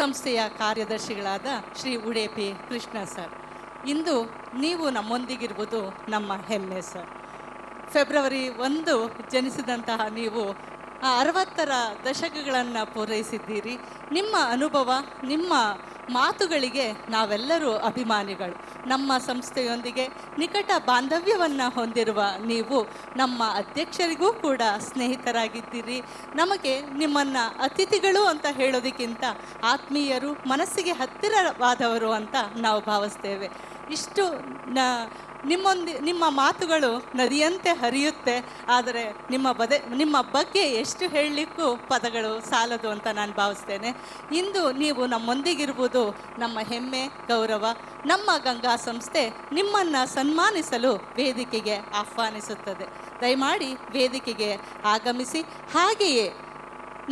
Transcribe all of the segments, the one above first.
ಸಂಸ್ಥೆಯ ಕಾರ್ಯದರ್ಶಿಗಳಾದ ಶ್ರೀ ಉಡೇಪಿ ಕೃಷ್ಣ ಸರ್, ಇಂದು ನೀವು ನಮ್ಮೊಂದಿಗಿರುವುದು ನಮ್ಮ ಹೆಮ್ಮೆ ಸರ್. ಫೆಬ್ರವರಿ 1 ಜನಿಸಿದಂತಹ ನೀವು 60ರ ದಶಕಗಳನ್ನು ಪೂರೈಸಿದ್ದೀರಿ. ನಿಮ್ಮ ಅನುಭವ, ನಿಮ್ಮ ಮಾತುಗಳಿಗೆ ನಾವೆಲ್ಲರೂ ಅಭಿಮಾನಿಗಳು. ನಮ್ಮ ಸಂಸ್ಥೆಯೊಂದಿಗೆ ನಿಕಟ ಬಾಂಧವ್ಯವನ್ನು ಹೊಂದಿರುವ ನೀವು ನಮ್ಮ ಅಧ್ಯಕ್ಷರಿಗೂ ಕೂಡ ಸ್ನೇಹಿತರಾಗಿದ್ದೀರಿ. ನಮಗೆ ನಿಮ್ಮನ್ನು ಅತಿಥಿಗಳು ಅಂತ ಹೇಳೋದಕ್ಕಿಂತ ಆತ್ಮೀಯರು, ಮನಸ್ಸಿಗೆ ಹತ್ತಿರವಾದವರು ಅಂತ ನಾವು ಭಾವಿಸ್ತೇವೆ. ಇಷ್ಟು ನಿಮ್ಮ ಮಾತುಗಳು ನದಿಯಂತೆ ಹರಿಯುತ್ತೆ, ಆದರೆ ನಿಮ್ಮ ಬಗ್ಗೆ ಎಷ್ಟು ಹೇಳಲಿಕ್ಕೂ ಪದಗಳು ಸಾಲದು ಅಂತ ನಾನು ಭಾವಿಸ್ತೇನೆ. ಇಂದು ನೀವು ನಮ್ಮೊಂದಿಗಿರುವುದು ನಮ್ಮ ಹೆಮ್ಮೆ, ಗೌರವ. ನಮ್ಮ ಗಂಗಾ ಸಂಸ್ಥೆ ನಿಮ್ಮನ್ನು ಸನ್ಮಾನಿಸಲು ವೇದಿಕೆಗೆ ಆಹ್ವಾನಿಸುತ್ತದೆ. ದಯಮಾಡಿ ವೇದಿಕೆಗೆ ಆಗಮಿಸಿ. ಹಾಗೆಯೇ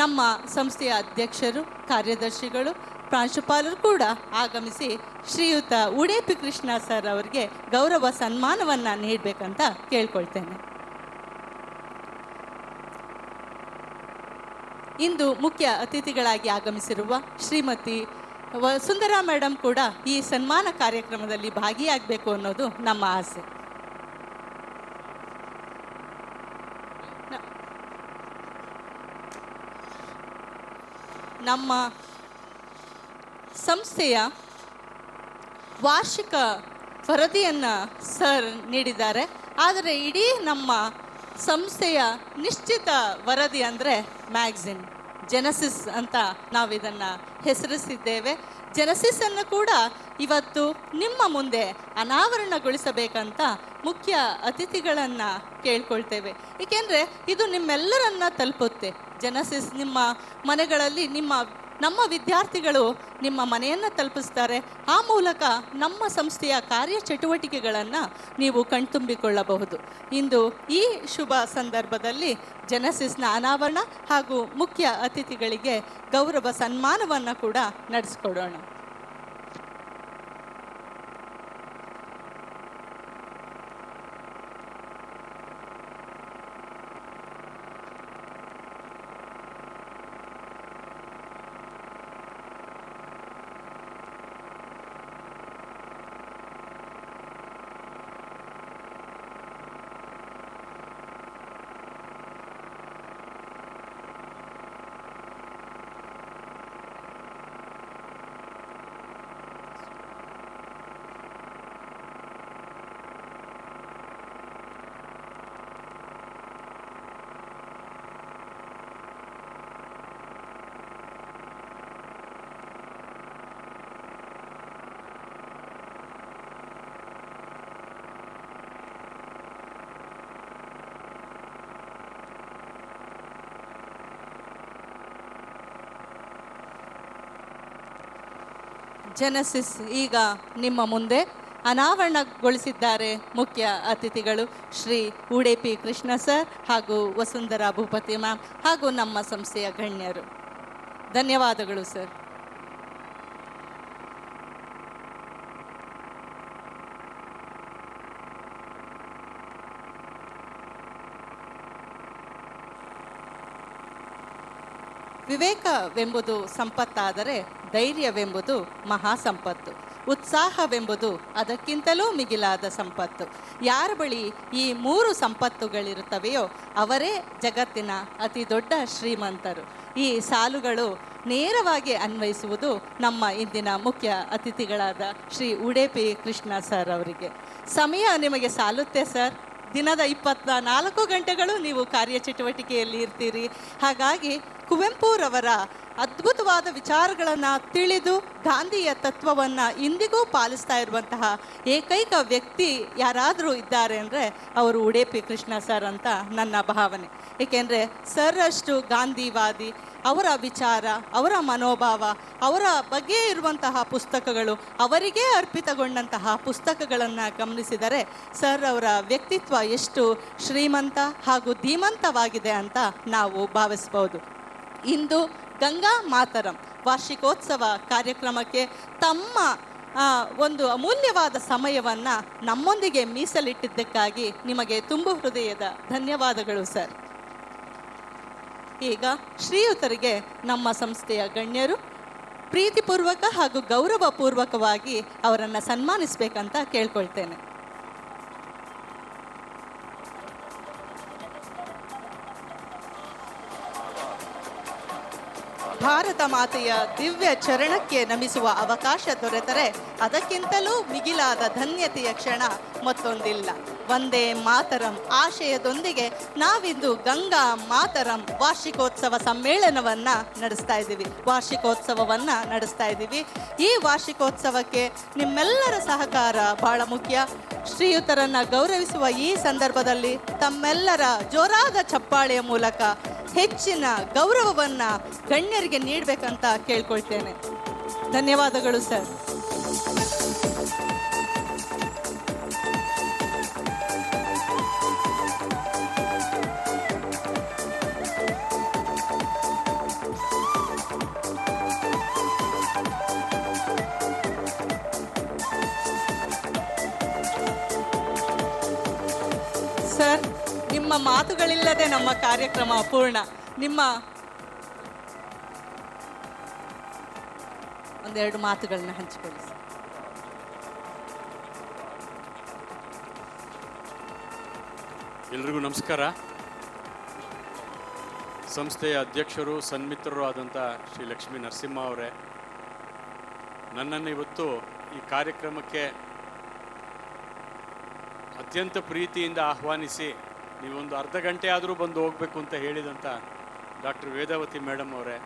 ನಮ್ಮ ಸಂಸ್ಥೆಯ ಅಧ್ಯಕ್ಷರು, ಕಾರ್ಯದರ್ಶಿಗಳು, ಪ್ರಾಂಶುಪಾಲರು ಕೂಡ ಆಗಮಿಸಿ ಶ್ರೀಯುತ ಉಡೇಪಿ ಕೃಷ್ಣ ಸರ್ ಅವರಿಗೆ ಗೌರವ ಸನ್ಮಾನವನ್ನು ನೀಡಬೇಕಂತ ಕೇಳ್ಕೊಳ್ತೇನೆ. ಇಂದು ಮುಖ್ಯ ಅತಿಥಿಗಳಾಗಿ ಆಗಮಿಸಿರುವ ಶ್ರೀಮತಿ ವಸುಂಧರಾ ಮೇಡಮ್ ಕೂಡ ಈ ಸನ್ಮಾನ ಕಾರ್ಯಕ್ರಮದಲ್ಲಿ ಭಾಗಿಯಾಗಬೇಕು ಅನ್ನೋದು ನಮ್ಮ ಆಸೆ. ನಮ್ಮ ಸಂಸ್ಥೆಯ ವಾರ್ಷಿಕ ವರದಿಯನ್ನು ಸರ್ ನೀಡಿದ್ದಾರೆ. ಆದರೆ ಇಡೀ ನಮ್ಮ ಸಂಸ್ಥೆಯ ನಿಶ್ಚಿತ ವರದಿ ಅಂದರೆ ಮ್ಯಾಗ್ಝಿನ್ ಜೆನಸಿಸ್ ಅಂತ ನಾವು ಇದನ್ನು ಹೆಸರಿಸಿದ್ದೇವೆ. ಜೆನಸಿಸನ್ನು ಕೂಡ ಇವತ್ತು ನಿಮ್ಮ ಮುಂದೆ ಅನಾವರಣಗೊಳಿಸಬೇಕಂತ ಮುಖ್ಯ ಅತಿಥಿಗಳನ್ನು ಕೇಳ್ಕೊಳ್ತೇವೆ. ಏಕೆಂದರೆ ಇದು ನಿಮ್ಮೆಲ್ಲರನ್ನ ತಲುಪುತ್ತೆ. ಜೆನಸಿಸ್ ನಿಮ್ಮ ಮನೆಗಳಲ್ಲಿ ನಮ್ಮ ವಿದ್ಯಾರ್ಥಿಗಳು ನಿಮ್ಮ ಮನೆಯನ್ನು ತಲುಪಿಸ್ತಾರೆ. ಆ ಮೂಲಕ ನಮ್ಮ ಸಂಸ್ಥೆಯ ಕಾರ್ಯಚಟುವಟಿಕೆಗಳನ್ನು ನೀವು ಕಣ್ತುಂಬಿಕೊಳ್ಳಬಹುದು. ಇಂದು ಈ ಶುಭ ಸಂದರ್ಭದಲ್ಲಿ ಜೆನಸಿಸ್ನ ಅನಾವರಣ ಹಾಗೂ ಮುಖ್ಯ ಅತಿಥಿಗಳಿಗೆ ಗೌರವ ಸನ್ಮಾನವನ್ನು ಕೂಡ ನಡೆಸಿಕೊಡೋಣ. ಜೆನಸಿಸ್ ಈಗ ನಿಮ್ಮ ಮುಂದೆ ಅನಾವರಣಗೊಳಿಸಿದ್ದಾರೆ ಮುಖ್ಯ ಅತಿಥಿಗಳು ಶ್ರೀ ಉಡೇಪಿ ಕೃಷ್ಣ ಸರ್ ಹಾಗೂ ವಸುಂಧರಾ ಭೂಪತಿ ಮ್ಯಾಮ್ ಹಾಗೂ ನಮ್ಮ ಸಂಸ್ಥೆಯ ಗಣ್ಯರು. ಧನ್ಯವಾದಗಳು ಸರ್. ವಿವೇಕವೆಂಬುದು ಸಂಪತ್ತಾದರೆ ಧೈರ್ಯವೆಂಬುದು ಮಹಾ ಸಂಪತ್ತು. ಉತ್ಸಾಹವೆಂಬುದು ಅದಕ್ಕಿಂತಲೂ ಮಿಗಿಲಾದ ಸಂಪತ್ತು. ಯಾರ ಬಳಿ ಈ 3 ಸಂಪತ್ತುಗಳಿರುತ್ತವೆಯೋ ಅವರೇ ಜಗತ್ತಿನ ಅತಿ ದೊಡ್ಡ ಶ್ರೀಮಂತರು. ಈ ಸಾಲುಗಳು ನೇರವಾಗಿ ಅನ್ವಯಿಸುವುದು ನಮ್ಮ ಇಂದಿನ ಮುಖ್ಯ ಅತಿಥಿಗಳಾದ ಶ್ರೀ ಉಡೇಪಿ ಕೃಷ್ಣ ಸರ್ ಅವರಿಗೆ. ಸಮಯ ನಿಮಗೆ ಸಾಲುತ್ತೆ ಸರ್. ದಿನದ 24 ಗಂಟೆಗಳು ನೀವು ಕಾರ್ಯಚಟುವಟಿಕೆಯಲ್ಲಿ ಇರ್ತೀರಿ. ಹಾಗಾಗಿ ಕುವೆಂಪುರವರ ಅದ್ಭುತವಾದ ವಿಚಾರಗಳನ್ನು ತಿಳಿದು ಗಾಂಧಿಯ ತತ್ವವನ್ನು ಇಂದಿಗೂ ಪಾಲಿಸ್ತಾ ಇರುವಂತಹ ಏಕೈಕ ವ್ಯಕ್ತಿ ಯಾರಾದರೂ ಇದ್ದಾರೆ ಅಂದರೆ ಅವರು ಉಡೇಪಿ ಕೃಷ್ಣ ಸರ್ ಅಂತ ನನ್ನ ಭಾವನೆ. ಏಕೆಂದರೆ ಸರ್ ಅಷ್ಟು ಗಾಂಧಿವಾದಿ, ಅವರ ವಿಚಾರ, ಅವರ ಮನೋಭಾವ, ಅವರ ಬಗ್ಗೆ ಇರುವಂತಹ ಪುಸ್ತಕಗಳು, ಅವರಿಗೇ ಅರ್ಪಿತಗೊಂಡಂತಹ ಪುಸ್ತಕಗಳನ್ನು ಗಮನಿಸಿದರೆ ಸರ್ ಅವರ ವ್ಯಕ್ತಿತ್ವ ಎಷ್ಟು ಶ್ರೀಮಂತ ಹಾಗೂ ಧೀಮಂತವಾಗಿದೆ ಅಂತ ನಾವು ಭಾವಿಸ್ಬೋದು. ಇಂದು ಗಂಗಾ ಮಾತರಂ ವಾರ್ಷಿಕೋತ್ಸವ ಕಾರ್ಯಕ್ರಮಕ್ಕೆ ತಮ್ಮ ಒಂದು ಅಮೂಲ್ಯವಾದ ಸಮಯವನ್ನು ನಮ್ಮೊಂದಿಗೆ ಮೀಸಲಿಟ್ಟಿದ್ದಕ್ಕಾಗಿ ನಿಮಗೆ ತುಂಬು ಹೃದಯದ ಧನ್ಯವಾದಗಳು ಸರ್. ಈಗ ಶ್ರೀಯುತರಿಗೆ ನಮ್ಮ ಸಂಸ್ಥೆಯ ಗಣ್ಯರು ಪ್ರೀತಿಪೂರ್ವಕ ಹಾಗೂ ಗೌರವಪೂರ್ವಕವಾಗಿ ಅವರನ್ನು ಸನ್ಮಾನಿಸಬೇಕಂತ ಕೇಳ್ಕೊಳ್ತೇನೆ. ಭಾರತ ಮಾತೆಯ ದಿವ್ಯ ಚರಣಕ್ಕೆ ನಮಿಸುವ ಅವಕಾಶ ದೊರೆತರೆ ಅದಕ್ಕಿಂತಲೂ ಮಿಗಿಲಾದ ಧನ್ಯತೆಯ ಕ್ಷಣ ಮತ್ತೊಂದಿಲ್ಲ. ವಂದೇ ಮಾತರಂ ಆಶಯದೊಂದಿಗೆ ನಾವಿಂದು ಗಂಗಾ ಮಾತರಂ ವಾರ್ಷಿಕೋತ್ಸವವನ್ನು ನಡೆಸ್ತಾ ಇದ್ದೀವಿ. ಈ ವಾರ್ಷಿಕೋತ್ಸವಕ್ಕೆ ನಿಮ್ಮೆಲ್ಲರ ಸಹಕಾರ ಬಹಳ ಮುಖ್ಯ. ಶ್ರೀಯುತರನ್ನು ಗೌರವಿಸುವ ಈ ಸಂದರ್ಭದಲ್ಲಿ ತಮ್ಮೆಲ್ಲರ ಜೋರಾದ ಚಪ್ಪಾಳೆಯ ಮೂಲಕ ಹೆಚ್ಚಿನ ಗೌರವವನ್ನು ಗಣ್ಯರಿಗೆ ನೀಡಬೇಕಂತ ಕೇಳ್ಕೊಳ್ತೇನೆ. ಧನ್ಯವಾದಗಳು ಸರ್. ಸರ್, ನಿಮ್ಮ ಮಾತುಗಳಿಲ್ಲದೆ ನಮ್ಮ ಕಾರ್ಯಕ್ರಮ ಪೂರ್ಣ. ನಿಮ್ಮ ಒಂದೆರಡು ಮಾತುಗಳನ್ನ ಹಂಚಿಕೊಳ್ಳಿ ಸರ್. ಎಲ್ರಿಗೂ ನಮಸ್ಕಾರ. ಸಂಸ್ಥೆಯ ಅಧ್ಯಕ್ಷರು ಸನ್ಮಿತ್ರರು ಆದಂಥ ಶ್ರೀ ಲಕ್ಷ್ಮೀ ನರಸಿಂಹ ಅವರೇ, ನನ್ನನ್ನು ಇವತ್ತು ಈ ಕಾರ್ಯಕ್ರಮಕ್ಕೆ ಅತ್ಯಂತ ಪ್ರೀತಿಯಿಂದ ಆಹ್ವಾನಿಸಿ ನೀವೊಂದು ಅರ್ಧ ಗಂಟೆ ಆದರೂ ಬಂದು ಹೋಗಬೇಕು ಅಂತ ಹೇಳಿದಂಥ ಡಾಕ್ಟರ್ ವೇದಾವತಿ ಮೇಡಮ್ ಅವರೇ,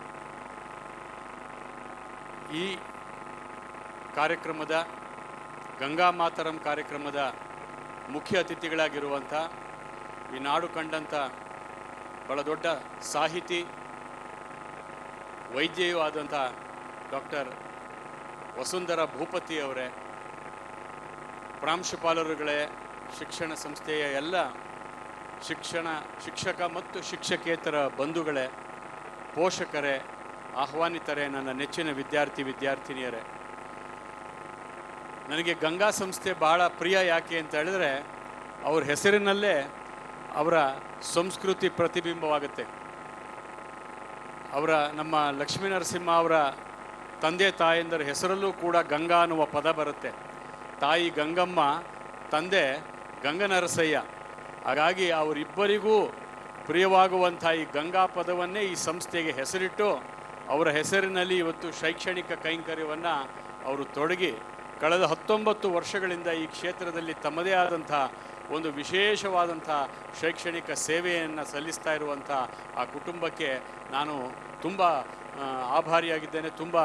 ಈ ಕಾರ್ಯಕ್ರಮದ ಗಂಗಾ ಮಾತರಂ ಕಾರ್ಯಕ್ರಮದ ಮುಖ್ಯ ಅತಿಥಿಗಳಾಗಿರುವಂಥ ಈ ನಾಡು ಕಂಡಂಥ ಬಹಳ ದೊಡ್ಡ ಸಾಹಿತಿ ವೈದ್ಯೆಯೂ ಆದಂಥ ಡಾಕ್ಟರ್ ವಸುಂಧರಾ ಭೂಪತಿ ಅವರೇ, ಪ್ರಾಂಶುಪಾಲರುಗಳೇ, ಶಿಕ್ಷಣ ಸಂಸ್ಥೆಯ ಎಲ್ಲ ಶಿಕ್ಷಕ ಮತ್ತು ಶಿಕ್ಷಕೇತರ ಬಂಧುಗಳೇ, ಪೋಷಕರೇ, ಆಹ್ವಾನಿತರೇ, ನನ್ನ ನೆಚ್ಚಿನ ವಿದ್ಯಾರ್ಥಿನಿಯರೇ, ನನಗೆ ಗಂಗಾ ಸಂಸ್ಥೆ ಬಹಳ ಪ್ರಿಯ. ಯಾಕೆ ಅಂತ ಹೇಳಿದ್ರೆ ಅವ್ರ ಹೆಸರಿನಲ್ಲೇ ಅವರ ಸಂಸ್ಕೃತಿ ಪ್ರತಿಬಿಂಬವಾಗುತ್ತೆ. ನಮ್ಮ ಲಕ್ಷ್ಮೀ ನರಸಿಂಹ ಅವರ ತಂದೆ ತಾಯಂದರ ಹೆಸರಲ್ಲೂ ಕೂಡ ಗಂಗಾ ಅನ್ನುವ ಪದ ಬರುತ್ತೆ. ತಾಯಿ ಗಂಗಮ್ಮ, ತಂದೆ ಗಂಗನರಸಯ್ಯ. ಹಾಗಾಗಿ ಅವರಿಬ್ಬರಿಗೂ ಪ್ರಿಯವಾಗುವಂಥ ಈ ಗಂಗಾ ಪದವನ್ನೇ ಈ ಸಂಸ್ಥೆಗೆ ಹೆಸರಿಟ್ಟು ಅವರ ಹೆಸರಿನಲ್ಲಿ ಇವತ್ತು ಶೈಕ್ಷಣಿಕ ಕೈಂಕರ್ಯವನ್ನು ಅವರು ತೊಡಗಿ ಕಳೆದ 19 ವರ್ಷಗಳಿಂದ ಈ ಕ್ಷೇತ್ರದಲ್ಲಿ ತಮ್ಮದೇ ಆದಂಥ ಒಂದು ವಿಶೇಷವಾದಂಥ ಶೈಕ್ಷಣಿಕ ಸೇವೆಯನ್ನು ಸಲ್ಲಿಸ್ತಾ ಇರುವಂಥ ಆ ಕುಟುಂಬಕ್ಕೆ ನಾನು ತುಂಬ ಆಭಾರಿಯಾಗಿದ್ದೇನೆ. ತುಂಬ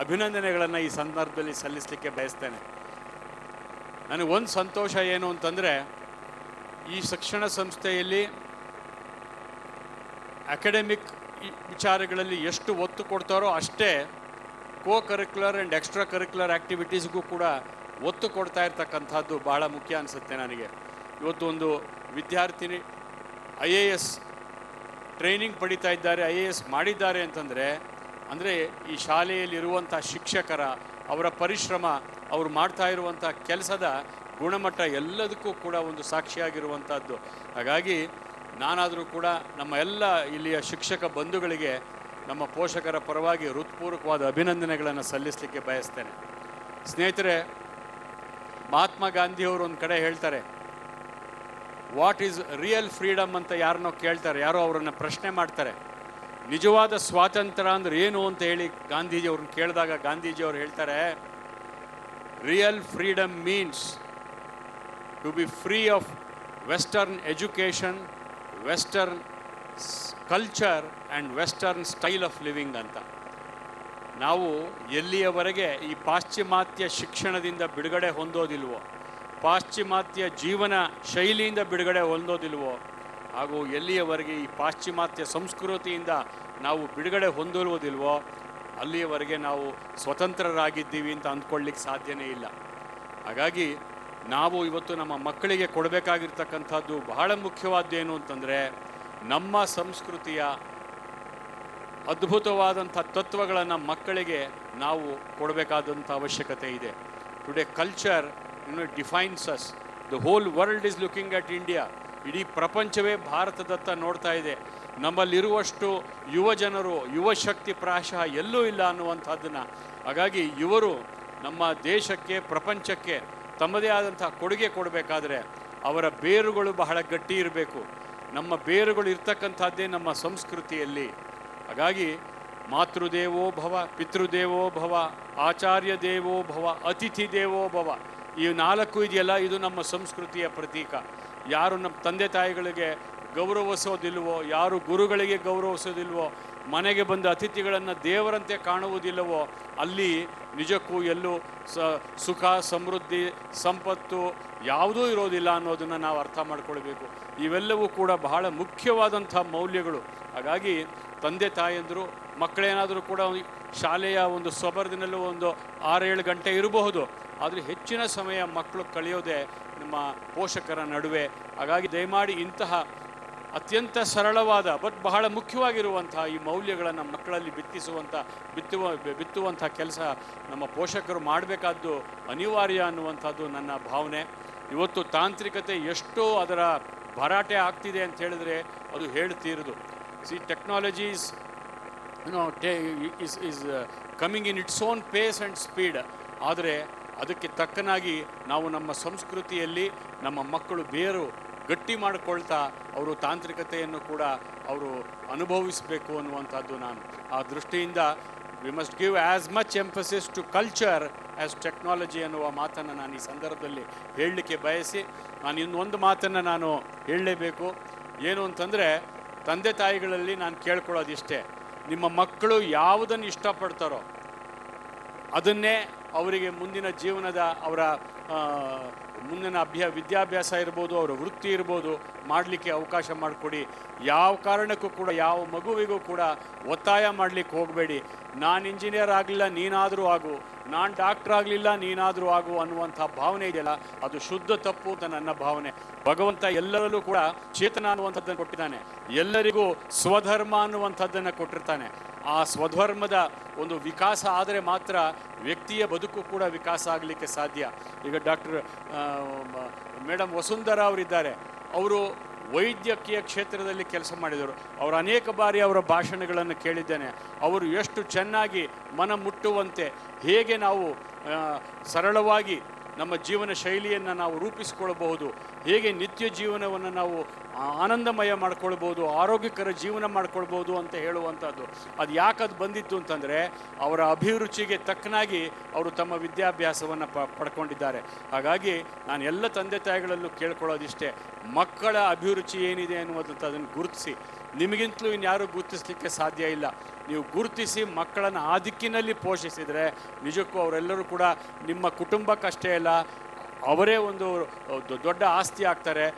ಅಭಿನಂದನೆಗಳನ್ನು ಈ ಸಂದರ್ಭದಲ್ಲಿ ಸಲ್ಲಿಸಲಿಕ್ಕೆ ಬಯಸ್ತೇನೆ. ನನಗೊಂದು ಸಂತೋಷ ಏನು ಅಂತಂದರೆ, ಈ ಶಿಕ್ಷಣ ಸಂಸ್ಥೆಯಲ್ಲಿ ಅಕಾಡೆಮಿಕ್ ವಿಚಾರಗಳಲ್ಲಿ ಎಷ್ಟು ಒತ್ತು ಕೊಡ್ತಾರೋ ಅಷ್ಟೇ ಕರಿಕ್ಯುಲರ್ ಆ್ಯಂಡ್ ಎಕ್ಸ್ಟ್ರಾ ಕರಿಕ್ಯುಲರ್ ಆ್ಯಕ್ಟಿವಿಟೀಸ್ಗೂ ಕೂಡ ಒತ್ತು ಕೊಡ್ತಾ ಇರ್ತಕ್ಕಂಥದ್ದು ಭಾಳ ಮುಖ್ಯ ಅನಿಸುತ್ತೆ ನನಗೆ. ಇವತ್ತು ಒಂದು ವಿದ್ಯಾರ್ಥಿನಿ IAS ಟ್ರೈನಿಂಗ್ ಪಡಿತಾ ಇದ್ದಾರೆ, IAS ಮಾಡಿದ್ದಾರೆ ಅಂತಂದರೆ ಈ ಶಾಲೆಯಲ್ಲಿರುವಂಥ ಶಿಕ್ಷಕರ ಅವರ ಪರಿಶ್ರಮ, ಅವರು ಮಾಡ್ತಾ ಇರುವಂಥ ಕೆಲಸದ ಗುಣಮಟ್ಟ ಎಲ್ಲದಕ್ಕೂ ಕೂಡ ಒಂದು ಸಾಕ್ಷಿಯಾಗಿರುವಂಥದ್ದು. ಹಾಗಾಗಿ ನಾನಾದರೂ ಕೂಡ ನಮ್ಮ ಎಲ್ಲ ಇಲ್ಲಿಯ ಶಿಕ್ಷಕ ಬಂಧುಗಳಿಗೆ ನಮ್ಮ ಪೋಷಕರ ಪರವಾಗಿ ಹೃತ್ಪೂರ್ವಕವಾದ ಅಭಿನಂದನೆಗಳನ್ನು ಸಲ್ಲಿಸಲಿಕ್ಕೆ ಬಯಸ್ತೇನೆ. ಸ್ನೇಹಿತರೆ, ಮಹಾತ್ಮ ಗಾಂಧಿಯವರು ಒಂದು ಕಡೆ ಹೇಳ್ತಾರೆ, ವಾಟ್ ಈಸ್ ರಿಯಲ್ ಫ್ರೀಡಮ್ ಅಂತ ಯಾರನ್ನೋ ಕೇಳ್ತಾರೆ, ಯಾರೋ ಅವರನ್ನು ಪ್ರಶ್ನೆ ಮಾಡ್ತಾರೆ. ನಿಜವಾದ ಸ್ವಾತಂತ್ರ್ಯ ಅಂದ್ರೆ ಏನು ಅಂತ ಹೇಳಿ ಗಾಂಧೀಜಿಯವ್ರನ್ನ ಕೇಳಿದಾಗ ಗಾಂಧೀಜಿಯವರು ಹೇಳ್ತಾರೆ, real freedom means to be free of western education, western culture and western style of living ಅಂತ. ನಾವು ಎಲ್ಲಿಯವರೆಗೆ ಈ ಪಾಶ್ಚಿಮಾತ್ಯ ಶಿಕ್ಷಣದಿಂದ ಬಿಡುಗಡೆ ಹೊಂದೋದಿಲ್ವೋ, ಪಾಶ್ಚಿಮಾತ್ಯ ಜೀವನ ಶೈಲಿಯಿಂದ ಬಿಡುಗಡೆ ಹೊಂದೋದಿಲ್ವೋ, ಹಾಗೂ ಎಲ್ಲಿಯವರೆಗೆ ಈ ಪಾಶ್ಚಿಮಾತ್ಯ ಸಂಸ್ಕೃತಿಯಿಂದ ನಾವು ಬಿಡುಗಡೆ ಹೊಂದುವುದಿಲ್ವೋ ಅಲ್ಲಿಯವರೆಗೆ ನಾವು ಸ್ವತಂತ್ರರಾಗಿದ್ದೀವಿ ಅಂತ ಅಂದ್ಕೊಳ್ಳಿಕ್ಕೆ ಸಾಧ್ಯನೇ ಇಲ್ಲ. ಹಾಗಾಗಿ ನಾವು ಇವತ್ತು ನಮ್ಮ ಮಕ್ಕಳಿಗೆ ಕೊಡಬೇಕಾಗಿರ್ತಕ್ಕಂಥದ್ದು ಬಹಳ ಮುಖ್ಯವಾದ್ದೇನು ಅಂತಂದರೆ, ನಮ್ಮ ಸಂಸ್ಕೃತಿಯ ಅದ್ಭುತವಾದಂಥ ತತ್ವಗಳನ್ನು ಮಕ್ಕಳಿಗೆ ನಾವು ಕೊಡಬೇಕಾದಂಥ ಅವಶ್ಯಕತೆ ಇದೆ. Today culture defines us. The whole world is looking at India. ಇಡೀ ಪ್ರಪಂಚವೇ ಭಾರತದತ್ತ ನೋಡ್ತಾ ಇದೆ. ನಮ್ಮಲ್ಲಿರುವಷ್ಟು ಯುವ ಜನರು, ಯುವ ಶಕ್ತಿ ಪ್ರಾಯಶಃ ಎಲ್ಲೂ ಇಲ್ಲ ಅನ್ನುವಂಥದ್ದನ್ನು. ಹಾಗಾಗಿ ಇವರು ನಮ್ಮ ದೇಶಕ್ಕೆ, ಪ್ರಪಂಚಕ್ಕೆ ತಮ್ಮದೇ ಆದಂಥ ಕೊಡುಗೆ ಕೊಡಬೇಕಾದ್ರೆ ಅವರ ಬೇರುಗಳು ಬಹಳ ಗಟ್ಟಿ ಇರಬೇಕು. ನಮ್ಮ ಬೇರುಗಳು ಇರ್ತಕ್ಕಂಥದ್ದೇ ನಮ್ಮ ಸಂಸ್ಕೃತಿಯಲ್ಲಿ. ಹಾಗಾಗಿ ಮಾತೃದೇವೋ ಭವ, ಪಿತೃದೇವೋ ಭವ, ಆಚಾರ್ಯ ದೇವೋ ಭವ, ಅತಿಥಿ ದೇವೋ ಭವ, ಈ 4 ಇದೆಯಲ್ಲ, ಇದು ನಮ್ಮ ಸಂಸ್ಕೃತಿಯ ಪ್ರತೀಕ. ಯಾರು ನಮ್ಮ ತಂದೆ ತಾಯಿಗಳಿಗೆ ಗೌರವಿಸೋದಿಲ್ವೋ, ಯಾರು ಗುರುಗಳಿಗೆ ಗೌರವಿಸೋದಿಲ್ವೋ, ಮನೆಗೆ ಬಂದ ಅತಿಥಿಗಳನ್ನು ದೇವರಂತೆ ಕಾಣುವುದಿಲ್ಲವೋ, ಅಲ್ಲಿ ನಿಜಕ್ಕೂ ಎಲ್ಲೂ ಸುಖ, ಸಮೃದ್ಧಿ, ಸಂಪತ್ತು ಯಾವುದೂ ಇರೋದಿಲ್ಲ ಅನ್ನೋದನ್ನು ನಾವು ಅರ್ಥ ಮಾಡ್ಕೊಳ್ಬೇಕು. ಇವೆಲ್ಲವೂ ಕೂಡ ಬಹಳ ಮುಖ್ಯವಾದಂಥ ಮೌಲ್ಯಗಳು. ಹಾಗಾಗಿ ತಂದೆ ತಾಯಂದರು ಮಕ್ಕಳೇನಾದರೂ ಕೂಡ ಶಾಲೆಯ ಒಂದು ಸ್ವಬರ್ದಿನಲ್ಲೂ ಒಂದು 6-7 ಗಂಟೆ ಇರಬಹುದು, ಆದರೆ ಹೆಚ್ಚಿನ ಸಮಯ ಮಕ್ಕಳು ಕಳೆಯೋದೇ ನಮ್ಮ ಪೋಷಕರ ನಡುವೆ. ಹಾಗಾಗಿ ದಯಮಾಡಿ ಇಂತಹ ಅತ್ಯಂತ ಸರಳವಾದ ಬಟ್ ಬಹಳ ಮುಖ್ಯವಾಗಿರುವಂಥ ಈ ಮೌಲ್ಯಗಳನ್ನು ಮಕ್ಕಳಲ್ಲಿ ಬಿತ್ತುವಂಥ ಕೆಲಸ ನಮ್ಮ ಪೋಷಕರು ಮಾಡಬೇಕಾದ್ದು ಅನಿವಾರ್ಯ ಅನ್ನುವಂಥದ್ದು ನನ್ನ ಭಾವನೆ. ಇವತ್ತು ತಾಂತ್ರಿಕತೆ ಎಷ್ಟೋ ಅದರ ಭರಾಟೆ ಆಗ್ತಿದೆ ಅಂತ ಹೇಳಿದ್ರೆ ಅದು ಹೇಳ್ತೀರದು. Technologies is coming in its own pace and speed. ಆದರೆ ಅದಕ್ಕೆ ತಕ್ಕನಾಗಿ ನಾವು ನಮ್ಮ ಸಂಸ್ಕೃತಿಯಲ್ಲಿ ನಮ್ಮ ಮಕ್ಕಳು ಬೇರು ಗಟ್ಟಿ ಮಾಡಿಕೊಳ್ತಾ ಅವರು ತಾಂತ್ರಿಕತೆಯನ್ನು ಕೂಡ ಅವರು ಅನುಭವಿಸಬೇಕು ಅನ್ನುವಂಥದ್ದು. ನಾನು ಆ ದೃಷ್ಟಿಯಿಂದ we must give as much emphasis to culture as technology ಅನ್ನುವ ಮಾತನ್ನು ನಾನು ಈ ಸಂದರ್ಭದಲ್ಲಿ ಹೇಳಲಿಕ್ಕೆ ಬಯಸಿ, ನಾನು ಇನ್ನೊಂದು ಮಾತನ್ನು ನಾನು ಹೇಳಲೇಬೇಕು. ಏನು ಅಂತಂದರೆ, ತಂದೆ ತಾಯಿಗಳಲ್ಲಿ ನಾನು ಕೇಳ್ಕೊಳ್ಳೋದಿಷ್ಟೇ, ನಿಮ್ಮ ಮಕ್ಕಳು ಯಾವುದನ್ನು ಇಷ್ಟಪಡ್ತಾರೋ ಅದನ್ನೇ ಅವರಿಗೆ ಮುಂದಿನ ಜೀವನದ ಅವರ ಮುಂದಿನ ವಿದ್ಯಾಭ್ಯಾಸ ಇರ್ಬೋದು, ಅವರ ವೃತ್ತಿ ಇರ್ಬೋದು, ಮಾಡಲಿಕ್ಕೆ ಅವಕಾಶ ಮಾಡಿಕೊಡಿ. ಯಾವ ಕಾರಣಕ್ಕೂ ಕೂಡ ಯಾವ ಮಗುವಿಗೂ ಕೂಡ ಒತ್ತಾಯ ಮಾಡಲಿಕ್ಕೆ ಹೋಗಬೇಡಿ. ನಾನು ಇಂಜಿನಿಯರ್ ಆಗಲಿಲ್ಲ ನೀನಾದರೂ ಆಗು, ನಾನು ಡಾಕ್ಟ್ರ್ ಆಗಲಿಲ್ಲ ನೀನಾದರೂ ಆಗು ಅನ್ನುವಂಥ ಭಾವನೆ ಇದೆಯಲ್ಲ, ಅದು ಶುದ್ಧ ತಪ್ಪು ಅಂತ ನನ್ನ ಭಾವನೆ. ಭಗವಂತ ಎಲ್ಲರಲ್ಲೂ ಕೂಡ ಚೇತನ ಅನ್ನುವಂಥದ್ದನ್ನು ಕೊಟ್ಟಿದ್ದಾನೆ, ಎಲ್ಲರಿಗೂ ಸ್ವಧರ್ಮ ಅನ್ನುವಂಥದ್ದನ್ನು ಕೊಟ್ಟಿರ್ತಾನೆ. ಆ ಸ್ವಧರ್ಮದ ಒಂದು ವಿಕಾಸ ಆದರೆ ಮಾತ್ರ ವ್ಯಕ್ತಿಯ ಬದುಕು ಕೂಡ ವಿಕಾಸ ಆಗಲಿಕ್ಕೆ ಸಾಧ್ಯ. ಈಗ ಡಾಕ್ಟರ್ ಮೇಡಮ್ ವಸುಂಧರಾ ಅವರಿದ್ದಾರೆ, ಅವರು ವೈದ್ಯಕೀಯ ಕ್ಷೇತ್ರದಲ್ಲಿ ಕೆಲಸ ಮಾಡಿದರು. ಅವರು ಅನೇಕ ಬಾರಿ ಅವರ ಭಾಷಣಗಳನ್ನು ಕೇಳಿದ್ದೇನೆ. ಅವರು ಎಷ್ಟು ಚೆನ್ನಾಗಿ ಮನ ಮುಟ್ಟುವಂತೆ ಹೇಗೆ ನಾವು ಸರಳವಾಗಿ ನಮ್ಮ ಜೀವನ ಶೈಲಿಯನ್ನು ನಾವು ರೂಪಿಸಿಕೊಳ್ಳಬಹುದು, ಹೇಗೆ ನಿತ್ಯ ಜೀವನವನ್ನು ನಾವು ಆನಂದಮಯ ಮಾಡ್ಕೊಳ್ಬೋದು, ಆರೋಗ್ಯಕರ ಜೀವನ ಮಾಡ್ಕೊಳ್ಬೋದು ಅಂತ ಹೇಳುವಂಥದ್ದು. ಅದು ಯಾಕದು ಬಂದಿತ್ತು ಅಂತಂದರೆ, ಅವರ ಅಭಿರುಚಿಗೆ ತಕ್ಕನಾಗಿ ಅವರು ತಮ್ಮ ವಿದ್ಯಾಭ್ಯಾಸವನ್ನು ಪಡ್ಕೊಂಡಿದ್ದಾರೆ. ಹಾಗಾಗಿ ನಾನು ಎಲ್ಲ ತಂದೆ ತಾಯಿಗಳಲ್ಲೂ ಕೇಳ್ಕೊಳ್ಳೋದಿಷ್ಟೇ, ಮಕ್ಕಳ ಅಭಿರುಚಿ ಏನಿದೆ ಅನ್ನುವಂಥದ್ದನ್ನು ಗುರುತಿಸಿ. ನಿಮಗಿಂತಲೂ ಇನ್ಯಾರೂ ಗುರುತಿಸಲಿಕ್ಕೆ ಸಾಧ್ಯ ಇಲ್ಲ. ನೀವು ಗುರುತಿಸಿ ಮಕ್ಕಳನ್ನು ಆ ದಿಕ್ಕಿನಲ್ಲಿ ಪೋಷಿಸಿದರೆ ನಿಜಕ್ಕೂ ಅವರೆಲ್ಲರೂ ಕೂಡ ನಿಮ್ಮ ಕುಟುಂಬಕ್ಕಷ್ಟೇ ಅಲ್ಲ, ಅವರೇ ಒಂದು ದೊಡ್ಡ ಆಸ್ತಿ ಆಗ್ತಾರೆ.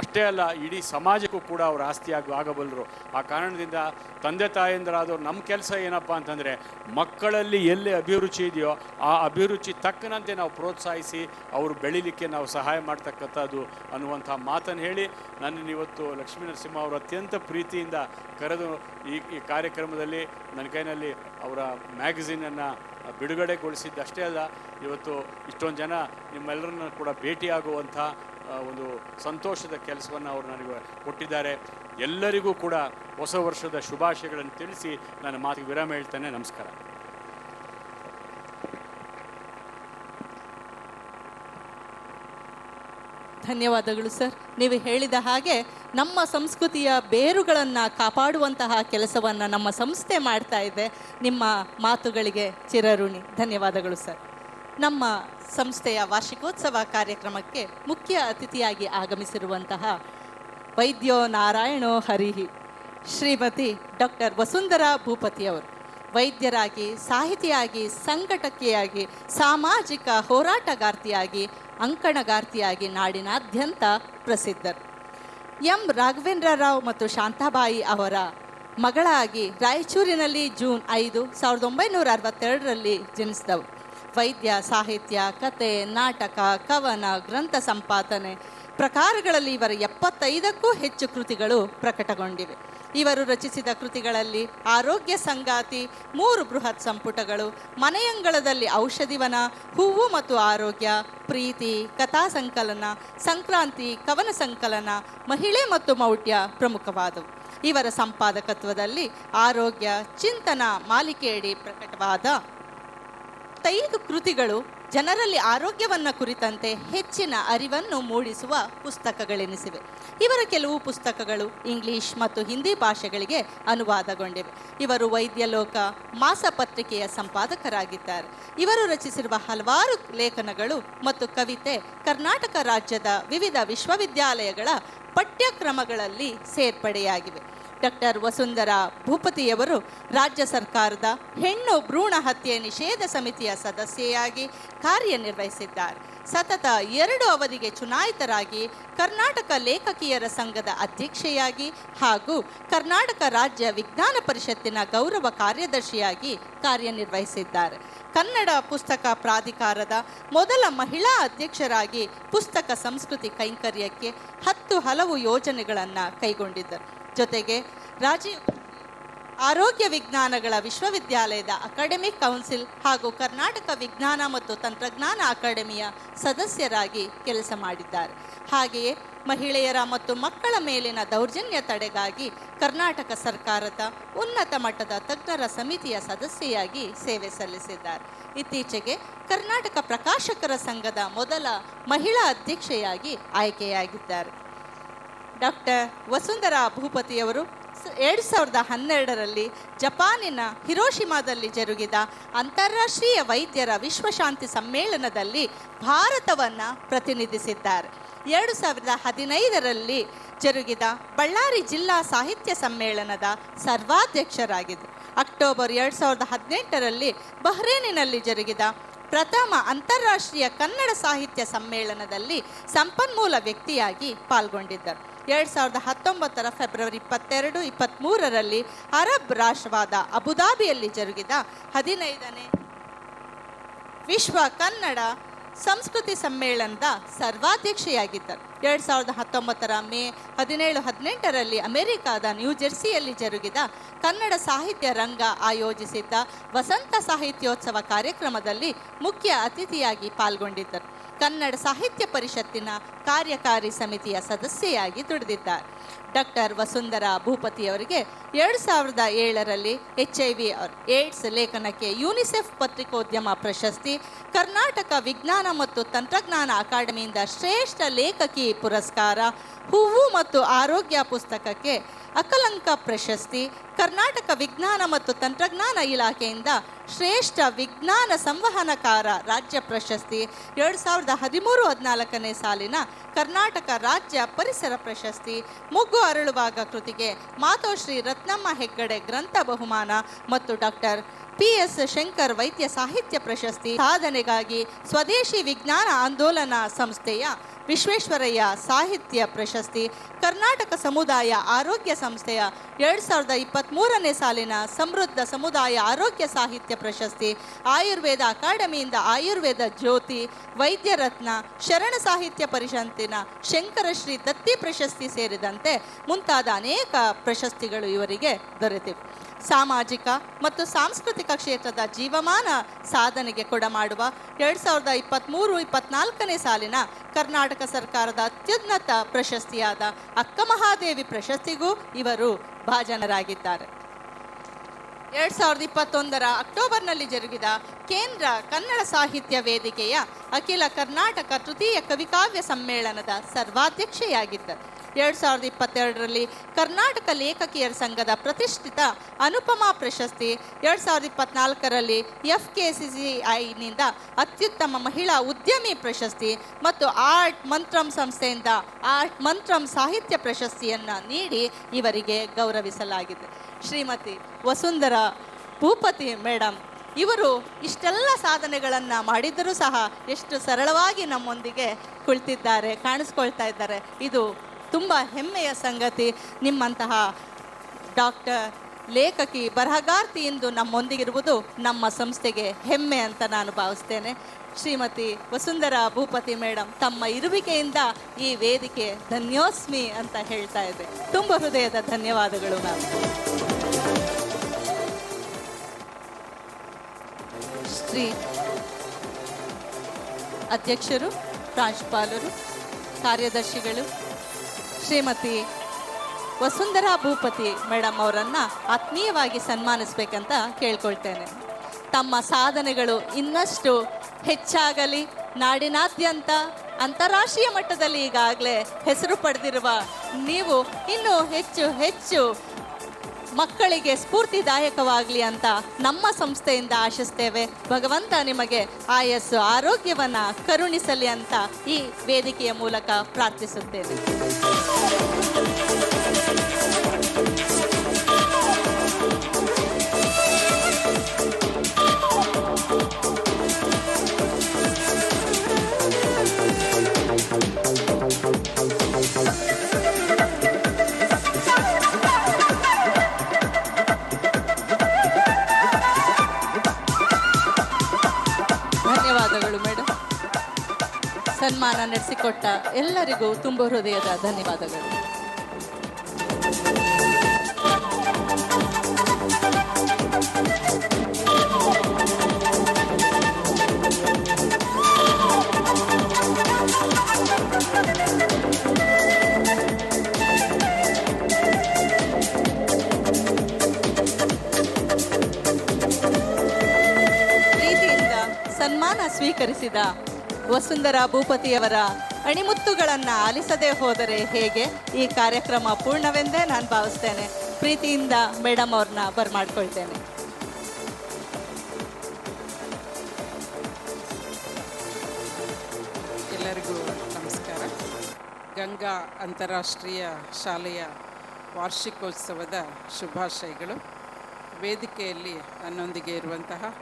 ಅಷ್ಟೇ ಅಲ್ಲ, ಇಡೀ ಸಮಾಜಕ್ಕೂ ಕೂಡ ಅವರು ಆಸ್ತಿ ಆಗಬಲ್ಲರು. ಆ ಕಾರಣದಿಂದ ತಂದೆ ತಾಯಂದಿರಾದವ್ರು ನಮ್ಮ ಕೆಲಸ ಏನಪ್ಪ ಅಂತಂದರೆ, ಮಕ್ಕಳಲ್ಲಿ ಎಲ್ಲಿ ಅಭಿರುಚಿ ಇದೆಯೋ ಆ ಅಭಿರುಚಿ ತಕ್ಕನಂತೆ ನಾವು ಪ್ರೋತ್ಸಾಹಿಸಿ ಅವರು ಬೆಳೀಲಿಕ್ಕೆ ನಾವು ಸಹಾಯ ಮಾಡ್ತಕ್ಕಂಥದ್ದು ಅನ್ನುವಂಥ ಮಾತನ್ನು ಹೇಳಿ, ನನ್ನನ್ನು ಇವತ್ತು ಲಕ್ಷ್ಮೀ ನರಸಿಂಹ ಅವರು ಅತ್ಯಂತ ಪ್ರೀತಿಯಿಂದ ಕರೆದು ಈ ಕಾರ್ಯಕ್ರಮದಲ್ಲಿ ನನ್ನ ಕೈನಲ್ಲಿ ಅವರ ಮ್ಯಾಗಝೀನನ್ನು ಬಿಡುಗಡೆಗೊಳಿಸಿದ್ದಷ್ಟೇ ಅಲ್ಲ, ಇವತ್ತು ಇಷ್ಟೊಂದು ಜನ ನಿಮ್ಮೆಲ್ಲರನ್ನ ಕೂಡ ಭೇಟಿಯಾಗುವಂಥ ಒಂದು ಸಂತೋಷದ ಕೆಲಸವನ್ನು ಅವರು ನನಗೆ ಕೊಟ್ಟಿದ್ದಾರೆ. ಎಲ್ಲರಿಗೂ ಕೂಡ ಹೊಸ ವರ್ಷದ ಶುಭಾಶಯಗಳನ್ನು ತಿಳಿಸಿ ನನ್ನ ಮಾತಿಗೆ ವಿರಾಮ ಹೇಳ್ತೇನೆ. ನಮಸ್ಕಾರ. ಧನ್ಯವಾದಗಳು ಸರ್. ನೀವು ಹೇಳಿದ ಹಾಗೆ ನಮ್ಮ ಸಂಸ್ಕೃತಿಯ ಬೇರುಗಳನ್ನು ಕಾಪಾಡುವಂತಹ ಕೆಲಸವನ್ನು ನಮ್ಮ ಸಂಸ್ಥೆ ಮಾಡ್ತಾ ಇದೆ. ನಿಮ್ಮ ಮಾತುಗಳಿಗೆ ಚಿರಋಣಿ. ಧನ್ಯವಾದಗಳು ಸರ್. ನಮ್ಮ ಸಂಸ್ಥೆಯ ವಾರ್ಷಿಕೋತ್ಸವ ಕಾರ್ಯಕ್ರಮಕ್ಕೆ ಮುಖ್ಯ ಅತಿಥಿಯಾಗಿ ಆಗಮಿಸಿರುವಂತಹ ವೈದ್ಯೋ ನಾರಾಯಣೋ ಹರಿಹಿ ಶ್ರೀಮತಿ ಡಾಕ್ಟರ್ ವಸುಂಧರಾ ಭೂಪತಿಯವರು ವೈದ್ಯರಾಗಿ, ಸಾಹಿತಿಯಾಗಿ, ಸಂಘಟಕಿಯಾಗಿ, ಸಾಮಾಜಿಕ ಹೋರಾಟಗಾರ್ತಿಯಾಗಿ, ಅಂಕಣಗಾರ್ತಿಯಾಗಿ ನಾಡಿನಾದ್ಯಂತ ಪ್ರಸಿದ್ಧರು. ಎಂ ರಾಘವೇಂದ್ರ ರಾವ್ ಮತ್ತು ಶಾಂತಾಬಾಯಿ ಅವರ ಮಗಳಾಗಿ ರಾಯಚೂರಿನಲ್ಲಿ ಜೂನ್ 5, 1962ರಲ್ಲಿ ಜನಿಸಿದವರು. ವೈದ್ಯ, ಸಾಹಿತ್ಯ, ಕತೆ, ನಾಟಕ, ಕವನ, ಗ್ರಂಥ ಸಂಪಾದನೆ ಪ್ರಕಾರಗಳಲ್ಲಿ ಇವರ 75ಕ್ಕೂ ಹೆಚ್ಚು ಕೃತಿಗಳು ಪ್ರಕಟಗೊಂಡಿವೆ. ಇವರು ರಚಿಸಿದ ಕೃತಿಗಳಲ್ಲಿ ಆರೋಗ್ಯ ಸಂಗಾತಿ, 3 ಬೃಹತ್ ಸಂಪುಟಗಳು, ಮನೆಯಂಗಳದಲ್ಲಿ ಔಷಧಿವನ, ಹೂವು ಮತ್ತು ಆರೋಗ್ಯ, ಪ್ರೀತಿ, ಕಥಾ ಸಂಕಲನ, ಸಂಕ್ರಾಂತಿ, ಕವನ ಸಂಕಲನ, ಮಹಿಳೆ ಮತ್ತು ಮೌಢ್ಯ ಪ್ರಮುಖವಾದವು. ಇವರ ಸಂಪಾದಕತ್ವದಲ್ಲಿ ಆರೋಗ್ಯ ಚಿಂತನ ಮಾಲಿಕೆಯಡಿ ಪ್ರಕಟವಾದ 5 ಕೃತಿಗಳು ಜನರಲ್ಲಿ ಆರೋಗ್ಯವನ್ನು ಕುರಿತಂತೆ ಹೆಚ್ಚಿನ ಅರಿವನ್ನು ಮೂಡಿಸುವ ಪುಸ್ತಕಗಳೆನಿಸಿವೆ. ಇವರ ಕೆಲವು ಪುಸ್ತಕಗಳು ಇಂಗ್ಲಿಷ್ ಮತ್ತು ಹಿಂದಿ ಭಾಷೆಗಳಿಗೆ ಅನುವಾದಗೊಂಡಿವೆ. ಇವರು ವೈದ್ಯಲೋಕ ಮಾಸಪತ್ರಿಕೆಯ ಸಂಪಾದಕರಾಗಿದ್ದಾರೆ. ಇವರು ರಚಿಸಿರುವ ಹಲವಾರು ಲೇಖನಗಳು ಮತ್ತು ಕವಿತೆ ಕರ್ನಾಟಕ ರಾಜ್ಯದ ವಿವಿಧ ವಿಶ್ವವಿದ್ಯಾಲಯಗಳ ಪಠ್ಯಕ್ರಮಗಳಲ್ಲಿ ಸೇರ್ಪಡೆಯಾಗಿವೆ. ಡಾಕ್ಟರ್ ವಸುಂಧರಾ ಭೂಪತಿಯವರು ರಾಜ್ಯ ಸರ್ಕಾರದ ಹೆಣ್ಣು ಭ್ರೂಣ ಹತ್ಯೆ ನಿಷೇಧ ಸಮಿತಿಯ ಸದಸ್ಯೆಯಾಗಿ ಕಾರ್ಯನಿರ್ವಹಿಸಿದ್ದಾರೆ. ಸತತ 2 ಅವಧಿಗೆ ಚುನಾಯಿತರಾಗಿ ಕರ್ನಾಟಕ ಲೇಖಕಿಯರ ಸಂಘದ ಅಧ್ಯಕ್ಷೆಯಾಗಿ ಹಾಗೂ ಕರ್ನಾಟಕ ರಾಜ್ಯ ವಿಜ್ಞಾನ ಪರಿಷತ್ತಿನ ಗೌರವ ಕಾರ್ಯದರ್ಶಿಯಾಗಿ ಕಾರ್ಯನಿರ್ವಹಿಸಿದ್ದಾರೆ. ಕನ್ನಡ ಪುಸ್ತಕ ಪ್ರಾಧಿಕಾರದ ಮೊದಲ ಮಹಿಳಾ ಅಧ್ಯಕ್ಷರಾಗಿ ಪುಸ್ತಕ ಸಂಸ್ಕೃತಿ ಕೈಂಕರ್ಯಕ್ಕೆ 10 ಹಲವು ಯೋಜನೆಗಳನ್ನು ಕೈಗೊಂಡಿದ್ದರು. ಜೊತೆಗೆ ರಾಜೀವ್ ಆರೋಗ್ಯ ವಿಜ್ಞಾನಗಳ ವಿಶ್ವವಿದ್ಯಾಲಯದ ಅಕಾಡೆಮಿಕ್ ಕೌನ್ಸಿಲ್ ಹಾಗೂ ಕರ್ನಾಟಕ ವಿಜ್ಞಾನ ಮತ್ತು ತಂತ್ರಜ್ಞಾನ ಅಕಾಡೆಮಿಯ ಸದಸ್ಯರಾಗಿ ಕೆಲಸ ಮಾಡಿದ್ದಾರೆ. ಹಾಗೆಯೇ ಮಹಿಳೆಯರ ಮತ್ತು ಮಕ್ಕಳ ಮೇಲಿನ ದೌರ್ಜನ್ಯ ತಡೆಗಾಗಿ ಕರ್ನಾಟಕ ಸರ್ಕಾರದ ಉನ್ನತ ಮಟ್ಟದ ತಜ್ಞರ ಸಮಿತಿಯ ಸದಸ್ಯೆಯಾಗಿ ಸೇವೆ ಸಲ್ಲಿಸಿದ್ದಾರೆ. ಇತ್ತೀಚೆಗೆ ಕರ್ನಾಟಕ ಪ್ರಕಾಶಕರ ಸಂಘದ ಮೊದಲ ಮಹಿಳಾ ಅಧ್ಯಕ್ಷೆಯಾಗಿ ಆಯ್ಕೆಯಾಗಿದ್ದಾರೆ. ಡಾಕ್ಟರ್ ವಸುಂಧರಾ ಭೂಪತಿಯವರು 2012ರಲ್ಲಿ ಜಪಾನಿನ ಹಿರೋಶಿಮಾದಲ್ಲಿ ಜರುಗಿದ ಅಂತಾರಾಷ್ಟ್ರೀಯ ವೈದ್ಯರ ವಿಶ್ವಶಾಂತಿ ಸಮ್ಮೇಳನದಲ್ಲಿ ಭಾರತವನ್ನು ಪ್ರತಿನಿಧಿಸಿದ್ದಾರೆ. 2015ರಲ್ಲಿ ಜರುಗಿದ ಬಳ್ಳಾರಿ ಜಿಲ್ಲಾ ಸಾಹಿತ್ಯ ಸಮ್ಮೇಳನದ ಸರ್ವಾಧ್ಯಕ್ಷರಾಗಿದ್ದರು. ಅಕ್ಟೋಬರ್ 2018ರಲ್ಲಿ ಬಹ್ರೇನಿನಲ್ಲಿ ಜರುಗಿದ ಪ್ರಥಮ ಅಂತಾರಾಷ್ಟ್ರೀಯ ಕನ್ನಡ ಸಾಹಿತ್ಯ ಸಮ್ಮೇಳನದಲ್ಲಿ ಸಂಪನ್ಮೂಲ ವ್ಯಕ್ತಿಯಾಗಿ ಪಾಲ್ಗೊಂಡಿದ್ದರು. 2019 ಫೆಬ್ರವರಿ 22, 23ರಲ್ಲಿ ಅರಬ್ ರಾಷ್ಟ್ರವಾದ ಅಬುದಾಬಿಯಲ್ಲಿ ಜರುಗಿದ 15ನೇ ವಿಶ್ವ ಕನ್ನಡ ಸಂಸ್ಕೃತಿ ಸಮ್ಮೇಳನದ ಸರ್ವಾಧ್ಯಕ್ಷೆಯಾಗಿದ್ದರು. 2019 ಮೇ 17, 18ರಲ್ಲಿ ಅಮೆರಿಕಾದ ನ್ಯೂಜೆರ್ಸಿಯಲ್ಲಿ ಜರುಗಿದ ಕನ್ನಡ ಸಾಹಿತ್ಯ ರಂಗ ಆಯೋಜಿಸಿದ್ದ ವಸಂತ ಸಾಹಿತ್ಯೋತ್ಸವ ಕಾರ್ಯಕ್ರಮದಲ್ಲಿ ಮುಖ್ಯ ಅತಿಥಿಯಾಗಿ ಪಾಲ್ಗೊಂಡಿದ್ದರು. ಕನ್ನಡ ಸಾಹಿತ್ಯ ಪರಿಷತ್ತಿನ ಕಾರ್ಯಕಾರಿ ಸಮಿತಿಯ ಸದಸ್ಯೆಯಾಗಿ ದುಡಿದಿದ್ದಾರೆ. ಡಾಕ್ಟರ್ ವಸುಂಧರಾ ಭೂಪತಿಯವರಿಗೆ 2007ರಲ್ಲಿ HIV ಏಡ್ಸ್ ಲೇಖನಕ್ಕೆ ಯುನಿಸೆಫ್ ಪತ್ರಿಕೋದ್ಯಮ ಪ್ರಶಸ್ತಿ, ಕರ್ನಾಟಕ ವಿಜ್ಞಾನ ಮತ್ತು ತಂತ್ರಜ್ಞಾನ ಅಕಾಡೆಮಿಯಿಂದ ಶ್ರೇಷ್ಠ ಲೇಖಕಿ ಪುರಸ್ಕಾರ, ಹೂವು ಮತ್ತು ಆರೋಗ್ಯ ಪುಸ್ತಕಕ್ಕೆ ಅಕಲಂಕ ಪ್ರಶಸ್ತಿ, ಕರ್ನಾಟಕ ವಿಜ್ಞಾನ ಮತ್ತು ತಂತ್ರಜ್ಞಾನ ಇಲಾಖೆಯಿಂದ ಶ್ರೇಷ್ಠ ವಿಜ್ಞಾನ ಸಂವಹನಕಾರ ರಾಜ್ಯ ಪ್ರಶಸ್ತಿ, 2013-14ನೇ ಸಾಲಿನ ಕರ್ನಾಟಕ ರಾಜ್ಯ ಪರಿಸರ ಪ್ರಶಸ್ತಿ, ಮೊಗ್ಗು ಅರಳುವಾಗ ಕೃತಿಗೆ ಮಾತೋಶ್ರೀ ರತ್ನಮ್ಮ ಹೆಗ್ಗಡೆ ಗ್ರಂಥ ಬಹುಮಾನ ಮತ್ತು ಡಾಕ್ಟರ್ PS ಶಂಕರ್ ವೈದ್ಯ ಸಾಹಿತ್ಯ ಪ್ರಶಸ್ತಿ ಸಾಧನೆಗಾಗಿ ಸ್ವದೇಶಿ ವಿಜ್ಞಾನ ಆಂದೋಲನ ಸಂಸ್ಥೆಯ ವಿಶ್ವೇಶ್ವರಯ್ಯ ಸಾಹಿತ್ಯ ಪ್ರಶಸ್ತಿ, ಕರ್ನಾಟಕ ಸಮುದಾಯ ಆರೋಗ್ಯ ಸಂಸ್ಥೆಯ 2023ನೇ ಸಾಲಿನ ಸಮೃದ್ಧ ಸಮುದಾಯ ಆರೋಗ್ಯ ಸಾಹಿತ್ಯ ಪ್ರಶಸ್ತಿ, ಆಯುರ್ವೇದ ಅಕಾಡೆಮಿಯಿಂದ ಆಯುರ್ವೇದ ಜ್ಯೋತಿ, ವೈದ್ಯ ರತ್ನ, ಶರಣ ಸಾಹಿತ್ಯ ಪರಿಷತ್ತಿನ ಶಂಕರಶ್ರೀ ದತ್ತಿ ಪ್ರಶಸ್ತಿ ಸೇರಿದಂತೆ ಮುಂತಾದ ಅನೇಕ ಪ್ರಶಸ್ತಿಗಳು ಇವರಿಗೆ ದೊರೆತಿವೆ. ಸಾಮಾಜಿಕ ಮತ್ತು ಸಾಂಸ್ಕೃತಿಕ ಕ್ಷೇತ್ರದ ಜೀವಮಾನ ಸಾಧನೆಗೆ ಕೊಡಮಾಡುವ 2023-24ನೇ ಸಾಲಿನ ಕರ್ನಾಟಕ ಸರ್ಕಾರದ ಅತ್ಯುನ್ನತ ಪ್ರಶಸ್ತಿಯಾದ ಅಕ್ಕ ಮಹಾದೇವಿ ಪ್ರಶಸ್ತಿಗೂ ಇವರು ಭಾಜನರಾಗಿದ್ದಾರೆ. 2021 ಅಕ್ಟೋಬರ್ನಲ್ಲಿ ಜರುಗಿದ ಕೇಂದ್ರ ಕನ್ನಡ ಸಾಹಿತ್ಯ ವೇದಿಕೆಯ ಅಖಿಲ ಕರ್ನಾಟಕ ತೃತೀಯ ಕವಿಕಾವ್ಯ ಸಮ್ಮೇಳನದ ಸರ್ವಾಧ್ಯಕ್ಷೆಯಾಗಿದ್ದರು. 2022ರಲ್ಲಿ ಕರ್ನಾಟಕ ಲೇಖಕಿಯರ ಸಂಘದ ಪ್ರತಿಷ್ಠಿತ ಅನುಪಮಾ ಪ್ರಶಸ್ತಿ, 2024ರಲ್ಲಿ FKCCIನಿಂದ ಅತ್ಯುತ್ತಮ ಮಹಿಳಾ ಉದ್ಯಮಿ ಪ್ರಶಸ್ತಿ ಮತ್ತು ಆರ್ಟ್ ಮಂತ್ರಂ ಸಂಸ್ಥೆಯಿಂದ ಆರ್ಟ್ ಮಂತ್ರಂ ಸಾಹಿತ್ಯ ಪ್ರಶಸ್ತಿಯನ್ನು ನೀಡಿ ಇವರಿಗೆ ಗೌರವಿಸಲಾಗಿದೆ. ಶ್ರೀಮತಿ ವಸುಂಧರಾ ಭೂಪತಿ ಮೇಡಮ್ ಇವರು ಇಷ್ಟೆಲ್ಲ ಸಾಧನೆಗಳನ್ನು ಮಾಡಿದರೂ ಸಹ ಎಷ್ಟು ಸರಳವಾಗಿ ನಮ್ಮೊಂದಿಗೆ ಕುಳಿತಿದ್ದಾರೆ, ಕಾಣಿಸ್ಕೊಳ್ತಾ ಇದ್ದಾರೆ. ಇದು ತುಂಬ ಹೆಮ್ಮೆಯ ಸಂಗತಿ. ನಿಮ್ಮಂತಹ ಡಾಕ್ಟರ್, ಲೇಖಕಿ, ಬರಹಗಾರ್ತಿ ಇಂದು ನಮ್ಮೊಂದಿಗಿರುವುದು ನಮ್ಮ ಸಂಸ್ಥೆಗೆ ಹೆಮ್ಮೆ ಅಂತ ನಾನು ಭಾವಿಸ್ತೇನೆ. ಶ್ರೀಮತಿ ವಸುಂಧರಾ ಭೂಪತಿ ಮೇಡಮ್ ತಮ್ಮ ಇರುವಿಕೆಯಿಂದ ಈ ವೇದಿಕೆ ಧನ್ಯೋಸ್ಮಿ ಅಂತ ಹೇಳ್ತಾ ಇದೆ. ತುಂಬ ಹೃದಯದ ಧನ್ಯವಾದಗಳು ಮ್ಯಾಮ್. ಶ್ರೀ ಅಧ್ಯಕ್ಷರು, ಪ್ರಾಂಶುಪಾಲರು, ಕಾರ್ಯದರ್ಶಿಗಳು, ಶ್ರೀಮತಿ ವಸುಂಧರಾ ಭೂಪತಿ ಮೇಡಮ್ ಅವರನ್ನು ಆತ್ಮೀಯವಾಗಿ ಸನ್ಮಾನಿಸ್ಬೇಕಂತ ಕೇಳ್ಕೊಳ್ತೇನೆ. ತಮ್ಮ ಸಾಧನೆಗಳು ಇನ್ನಷ್ಟು ಹೆಚ್ಚಾಗಲಿ, ನಾಡಿನಾದ್ಯಂತ ಅಂತಾರಾಷ್ಟ್ರೀಯ ಮಟ್ಟದಲ್ಲಿ ಈಗಾಗಲೇ ಹೆಸರು ಪಡೆದಿರುವ ನೀವು ಇನ್ನೂ ಹೆಚ್ಚು ಹೆಚ್ಚು ಮಕ್ಕಳಿಗೆ ಸ್ಫೂರ್ತಿದಾಯಕವಾಗಲಿ ಅಂತ ನಮ್ಮ ಸಂಸ್ಥೆಯಿಂದ ಆಶಿಸ್ತೇವೆ. ಭಗವಂತ ನಿಮಗೆ ಆಯಸ್ಸು ಆರೋಗ್ಯವನ್ನು ಕರುಣಿಸಲಿ ಅಂತ ಈ ವೇದಿಕೆಯ ಮೂಲಕ ಪ್ರಾರ್ಥಿಸುತ್ತೇನೆ. ಧನ್ಯವಾದಗಳು ಮೇಡಮ್. ಸನ್ಮಾನ ನಡೆಸಿಕೊಟ್ಟ ಎಲ್ಲರಿಗೂ ತುಂಬ ಹೃದಯದ ಧನ್ಯವಾದಗಳು. ಸನ್ಮಾನ ಸ್ವೀಕರಿಸಿದ ವಸುಂಧರಾ ಭೂಪತಿಯವರ ಅಣಿಮುತ್ತುಗಳನ್ನು ಆಲಿಸದೆ ಹೋದರೆ ಹೇಗೆ? ಈ ಕಾರ್ಯಕ್ರಮ ಪೂರ್ಣವೆಂದೇ ನಾನು ಭಾವಿಸ್ತೇನೆ. ಪ್ರೀತಿಯಿಂದ ಮೇಡಮ್ ಅವ್ರನ್ನ ಬರಮಾಡ್ಕೊಳ್ತೇನೆ. ಎಲ್ಲರಿಗೂ ನಮಸ್ಕಾರ. ಗಂಗಾ ಅಂತಾರಾಷ್ಟ್ರೀಯ ಶಾಲೆಯ ವಾರ್ಷಿಕೋತ್ಸವದ ಶುಭಾಶಯಗಳು. ವೇದಿಕೆಯಲ್ಲಿ ನನ್ನೊಂದಿಗೆ ಇರುವಂತಹ